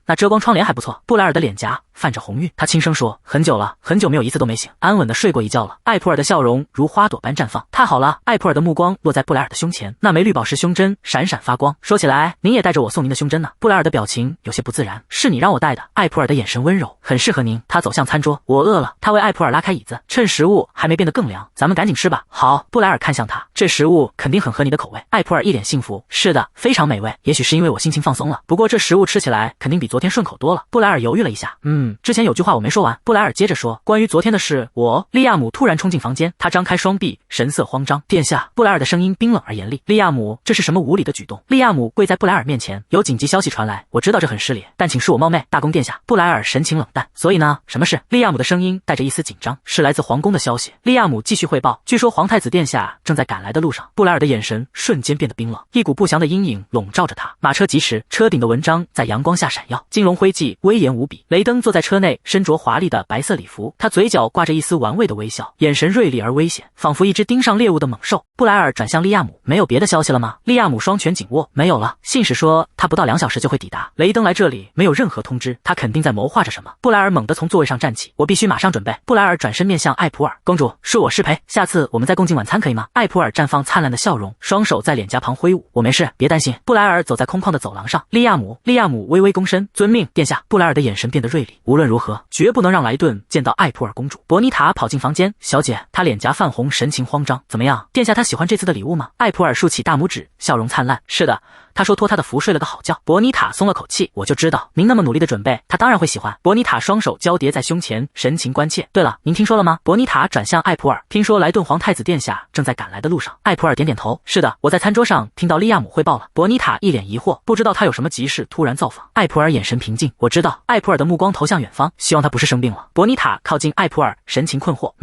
那遮光窗帘还不错。布莱尔的脸颊泛着红晕，他轻声说：很久了，很久没有一次都没醒，安稳的睡过一觉了。艾普尔的笑容如花朵般绽放。太好了。艾普尔的目光落在布莱尔的胸前，那枚绿宝石胸针闪闪发光。说起来，您也带着我送您的胸针呢。布莱尔的表情有些不自然。是你让我带的。艾普尔的眼神温柔，很适合您。他走向餐桌，我饿了。他为艾普尔拉开椅子，趁食物还没变得更凉，咱们赶紧吃吧。好。布莱尔看向他，这食物肯定很合你的口味。艾普尔一脸幸福，是的，非常美味。也许是因为我心情放松了，不过这食物吃起来肯定比昨天顺口多了。布莱尔犹豫了一下，之前有句话我没说完。布莱尔接着说，关于昨天的事，利亚姆突然冲进房间，他张开双臂，神色慌张。殿下。布莱尔的声音冰冷而严厉。利亚姆，这是什么无礼的举动？利亚姆跪在布莱尔面前，有紧急消息传来，我知道这很失礼，但请恕我冒昧。大公殿下。布莱尔神情冷淡。所以呢？什么事？利亚姆的声音带着一丝紧张。是来自皇宫的消息。利亚姆继续汇报，据说皇太子殿下正在赶来的路上。布莱尔的眼神瞬间变得冰冷，一股不祥的阴影笼罩着他。马车疾驰，车顶的纹章在阳光下闪耀，金龙辉髻威严无比。雷登坐在车内，身着华丽的白色礼服，他嘴角挂着一丝玩味的微笑，眼神锐利而危险，仿佛一只盯上猎物的猛兽。布莱尔转向利亚姆，没有别的消息了吗？利亚姆双拳紧握，没有了。信使说他不到2小时就会抵达。雷登来这里没有任何通知，他肯定在谋划着什么。布莱尔猛地从座位上站起，我必须马上准备。布莱尔转身面向艾普尔，公主，恕我失陪，下次我们再共进晚餐可以吗？艾普尔绽放灿烂的笑容，双手在脸颊旁挥舞，我没事，别担心。布莱尔走在空旷的走廊上，利亚姆微微躬身，遵命，殿下。布莱尔的眼神变得锐利，无论如何，绝不能让莱顿见到艾普尔公主。伯妮塔跑进房间，小姐，她脸颊泛红，神情慌张。怎么样，殿下他喜欢这次的礼物吗？艾普尔竖起大拇指，笑容灿烂。是的。他说托他的福睡了个好觉。伯妮塔松了口气，我就知道您那么努力的准备，他当然会喜欢。伯妮塔双手交叠在胸前，神情关切。对了，您听说了吗？伯妮塔转向艾普尔，听说莱顿皇太子殿下正在赶来的路上。艾普尔点点头，是的，我在餐桌上听到利亚姆汇报了。伯妮塔一脸疑惑，不知道他有什么急事突然造访。艾普尔眼神平静，我知道。艾普尔的目光投向远方，希望他不是生病了。伯妮塔靠近艾普尔，神情困惑。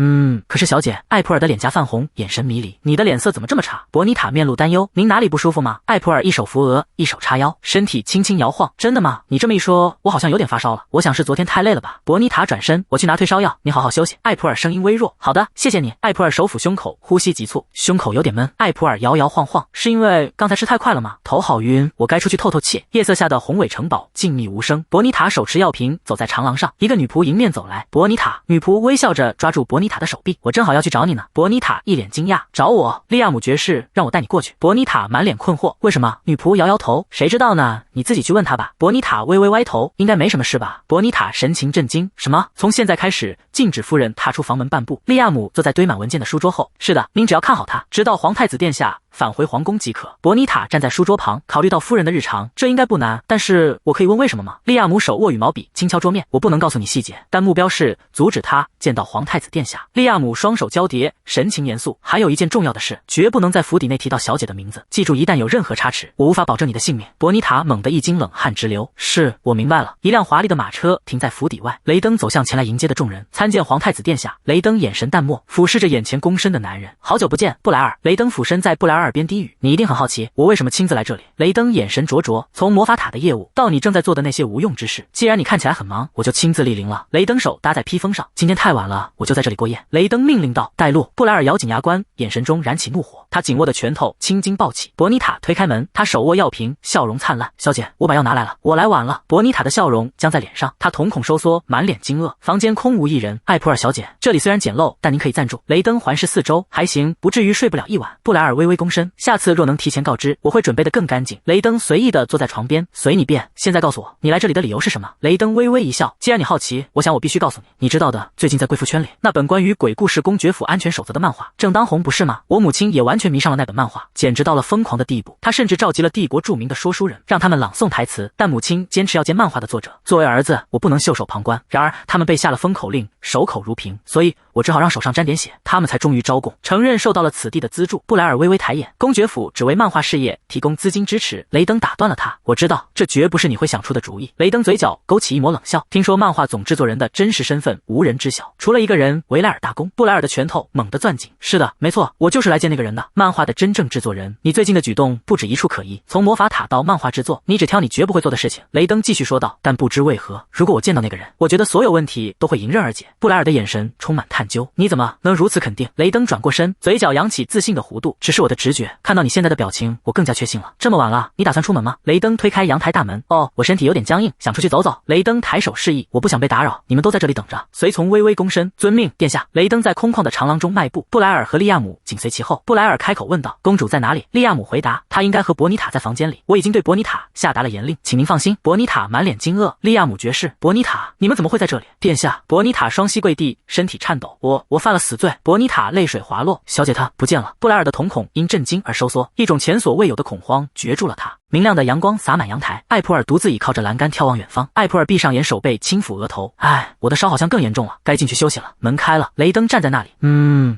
可是小姐，艾普尔的脸颊泛红，眼神迷离。你的脸色怎么这么差？伯妮塔面露担忧，您哪里不舒服吗？艾普尔一手扶额，一手叉腰，身体轻轻摇晃。真的吗？你这么一说，我好像有点发烧了。我想是昨天太累了吧。伯妮塔转身，我去拿退烧药，你好好休息。艾普尔声音微弱，好的，谢谢你。艾普尔手抚胸口，呼吸急促，胸口有点闷。艾普尔摇摇晃晃，是因为刚才吃太快了吗？头好晕，我该出去透透气。夜色下的宏伟城堡静谧无声。伯妮塔手持药瓶走在长廊上，一个女仆迎面走来。伯妮塔，女仆微笑着抓住伯妮塔的手臂，我正好要去找你呢。伯妮塔一脸惊讶，找我？利亚姆爵士让我带你过去。伯妮塔满脸困惑，为什么？女仆摇摇头，谁知道呢？你自己去问他吧。伯妮塔微微歪头，应该没什么事吧？伯妮塔神情震惊，什么？从现在开始禁止夫人踏出房门半步。利亚姆坐在堆满文件的书桌后，是的，您只要看好他，直到皇太子殿下返回皇宫即可。伯妮塔站在书桌旁，考虑到夫人的日常，这应该不难，但是我可以问为什么吗？利亚姆手握羽毛笔，轻敲桌面，我不能告诉你细节，但目标是阻止他见到皇太子殿下。利亚姆双手交叠，神情严肃，还有一件重要的事，绝不能在府邸内提到小姐的名字，记住，一旦有任何差池，我无法保证你的性命。伯妮塔猛地一惊，冷汗直流。是，我明白了。一辆华丽的马车停在府邸外，雷登走向前来迎接的众人，参见皇太子殿下。雷登眼神淡漠，俯视着眼前躬身的男人。好久不见，布莱尔。雷登俯身在布莱尔耳边低语，你一定很好奇，我为什么亲自来这里。雷登眼神灼灼，从魔法塔的业务到你正在做的那些无用之事，既然你看起来很忙，我就亲自莅临了。雷登手搭在披风上，今天太晚了，我就在这里过夜。雷登命令道，带路。布莱尔咬紧牙关，眼神中燃起怒火，他紧握的拳头青筋暴起。伯妮塔推开门，他手握药瓶，笑容灿烂。小姐，我把药拿来了，我来晚了。伯妮塔的笑容僵在脸上，她瞳孔收缩，满脸惊愕。房间空无一人。艾普尔小姐，这里虽然简陋，但您可以暂住。雷登环视四周，还行，不至于睡不了一晚。布莱尔微微躬身，下次若能提前告知，我会准备得更干净。雷登随意地坐在床边，随你便。现在告诉我，你来这里的理由是什么？雷登微微一笑，既然你好奇，我想我必须告诉你，你知道的，最近在贵妇圈里，那本关于鬼故事公爵府安全守则的漫画正当红，不是吗？我母亲也完全迷上了那本漫画，简直到了疯狂的地步。她甚至召集了帝国著名的说书人，让他们朗诵台词，但母亲坚持要见漫画的作者。作为儿子，我不能袖手旁观。然而他们被下了封口令，守口如瓶，所以我只好让手上沾点血，他们才终于招供，承认受到了此地的资助。布莱尔微微抬眼，公爵府只为漫画事业提供资金支持。雷登打断了他，我知道这绝不是你会想出的主意。雷登嘴角勾起一抹冷笑，听说漫画总制作人的真实身份无人知晓，除了一个人，维莱尔大公。布莱尔的拳头猛地攥紧，是的，没错，我就是来见那个人的，漫画的真正制作人。你最近的举动不止一处可疑，从魔法塔到漫画制作，你只挑你绝不会做的事情。雷登继续说道，但不知为何，如果我见到那个人，我觉得所有问题都会迎刃而解。布莱尔的眼神充满探究，你怎么能如此肯定？雷登转过身，嘴角扬起自信的弧度，只是我的直觉，看到你现在的表情，我更加确信了。这么晚了，你打算出门吗？雷登推开阳台大门，哦，我身体有点僵硬，想出去走走。雷登抬手示意，我不想被打扰，你们都在这里等着。随从微微躬身，遵命，殿下。雷登在空旷的长廊中迈步，布莱尔和利亚姆紧随其后。布莱尔开口问道，公主在哪里？利亚姆回答，她应该和伯妮塔在房间里，我已经对伯妮塔下达了严令，请您放心。伯妮塔满脸惊愕，利亚姆爵士，伯妮塔，你们怎么会在这里？殿下。伯妮塔双膝跪地，身体颤抖，我犯了死罪。伯妮塔泪水滑落，小姐她不见了。布莱尔的瞳孔因震惊而收缩，一种前所未有的恐慌攫住了他。明亮的阳光洒满阳台，艾普尔独自倚靠着栏杆眺望远方。艾普尔闭上眼，手背轻抚额头，唉，我的烧好像更严重了，该进去休息了。门开了，雷登站在那里，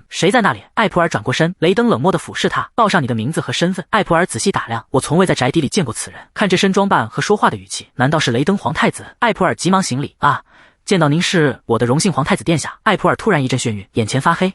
谁在那里？艾普尔转过身，雷登冷漠地俯视他，报上你的名字和身份。艾普尔仔细打量，我从未在宅邸里见过此人，看这身装扮和说话的语气，难道是雷登皇太子？艾普尔急忙行礼，啊，见到您是我的荣幸，皇太子殿下。艾普尔突然一阵眩晕，眼前发黑。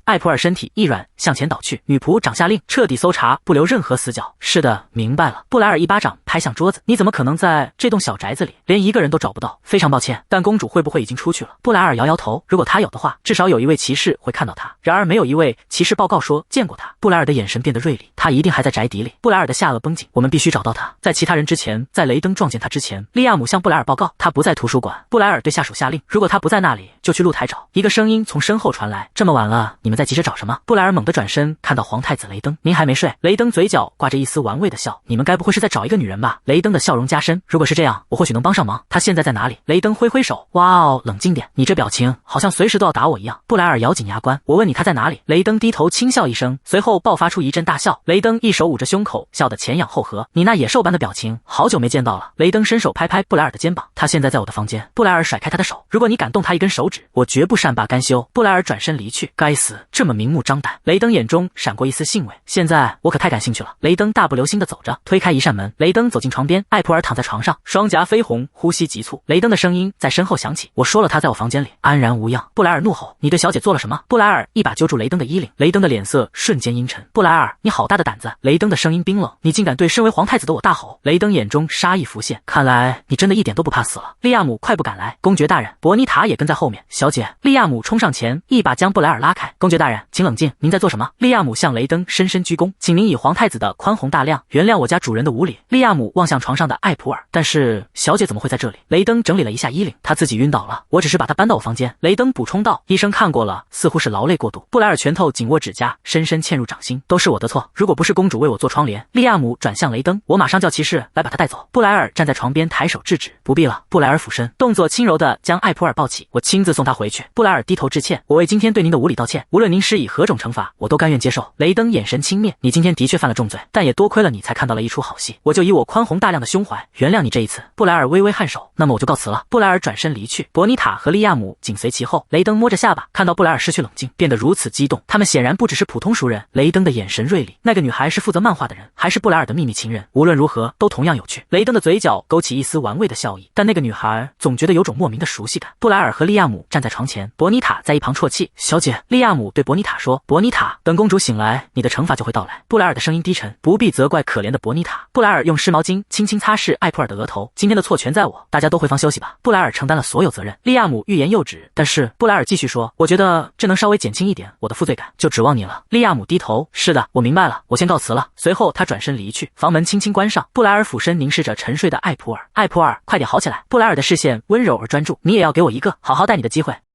艾普尔身体一软，向前倒去。女仆掌下令，彻底搜查，不留任何死角。是的，明白了。布莱尔一巴掌拍向桌子，你怎么可能在这栋小宅子里连一个人都找不到？非常抱歉，但公主会不会已经出去了？布莱尔摇摇头，如果她有的话，至少有一位骑士会看到她。然而没有一位骑士报告说见过她。布莱尔的眼神变得锐利，她一定还在宅邸里。布莱尔的下颚绷紧，我们必须找到她，在其他人之前，在雷登撞见她之前。利亚姆向布莱尔报告，她不在图书馆。布莱尔对下属下令，如果他不在那里，就去露台找。一个声音从身后传来：这么晚了，你们在急着找什么？布莱尔猛地转身，看到皇太子雷登，您还没睡？雷登嘴角挂着一丝玩味的笑，你们该不会是在找一个女人吧？雷登的笑容加深，如果是这样，我或许能帮上忙。他现在在哪里？雷登挥挥手，哇哦，冷静点，你这表情好像随时都要打我一样。布莱尔咬紧牙关，我问你他在哪里？雷登低头轻笑一声，随后爆发出一阵大笑。雷登一手捂着胸口，笑得前仰后合，你那野兽般的表情，好久没见到了。雷登伸手拍拍布莱尔的肩膀，他现在在我的房间。布莱尔甩开他的手，如果你敢动他一根手指，我绝不善罢甘休。布莱尔转身离去，该死，这么明目张胆。雷登眼中闪过一丝兴味，现在我可太感兴趣了。雷登大步流星地走着，推开一扇门，雷登走进床边，艾普尔躺在床上，双颊绯红，呼吸急促。雷登的声音在身后响起，我说了他在我房间里安然无恙。布莱尔怒吼，你对小姐做了什么？布莱尔一把揪住雷登的衣领，雷登的脸色瞬间阴沉。布莱尔，你好大的胆子！雷登的声音冰冷，你竟敢对身为皇太子的我大吼！雷登眼中杀意浮现，看来你真的一点都不怕死了。利亚姆快步赶来，公爵大人，伯妮塔也跟在后面。小姐，利亚姆冲上前，一把将布莱尔拉开。公爵大人，请冷静，您在做什么？利亚姆向雷登深深鞠躬，请您以皇太子的宽宏大量原谅我家主人的无礼。利亚姆望向床上的艾普尔，但是小姐怎么会在这里？雷登整理了一下衣领，她自己晕倒了，我只是把她搬到我房间。雷登补充道，医生看过了，似乎是劳累过度。布莱尔拳头紧握指甲，深深嵌入掌心，都是我的错，如果不是公主为我做窗帘。利亚姆转向雷登，我马上叫骑士来把她带走。布莱尔站在床边抬手制止，不必了。布莱尔俯身，动作轻柔地将艾普尔抱起，我亲自送她回去。布莱尔低头致歉，我为今天对您的无礼道歉，无论您施以何种惩罚，我都甘愿接受。雷登眼神轻蔑，你今天的确犯了重罪，但也多亏了你才看到了一出好戏，我就以我宽宏大量的胸怀原谅你这一次。布莱尔微微颔首，那么我就告辞了。布莱尔转身离去，伯妮塔和利亚姆紧随其后。雷登摸着下巴，看到布莱尔失去冷静，变得如此激动，他们显然不只是普通熟人。雷登的眼神锐利，那个女孩是负责漫画的人，还是布莱尔的秘密情人？无论如何都同样有趣。雷登的嘴角勾起一丝玩味的笑意，但那个女孩总觉得有种莫名的熟悉感。布莱尔和利亚姆站在床前，伯妮塔在一旁啜泣。小姐，利亚姆对伯妮塔说，伯妮塔，等公主醒来，你的惩罚就会到来。布莱尔的声音低沉，不必责怪可怜的伯妮塔。布莱尔用湿毛巾轻轻擦拭艾普尔的额头，今天的错全在我，大家都回房休息吧。布莱尔承担了所有责任。利亚姆欲言又止，但是布莱尔继续说，我觉得这能稍微减轻一点我的负罪感，就指望你了。利亚姆低头，是的，我明白了，我先告辞了。随后他转身离去，房门轻轻关上。布莱尔俯身凝视着沉睡的艾普尔，艾普尔，快点好起来。布莱尔的视线温柔而专注，你也要给我一个好好待你的机会。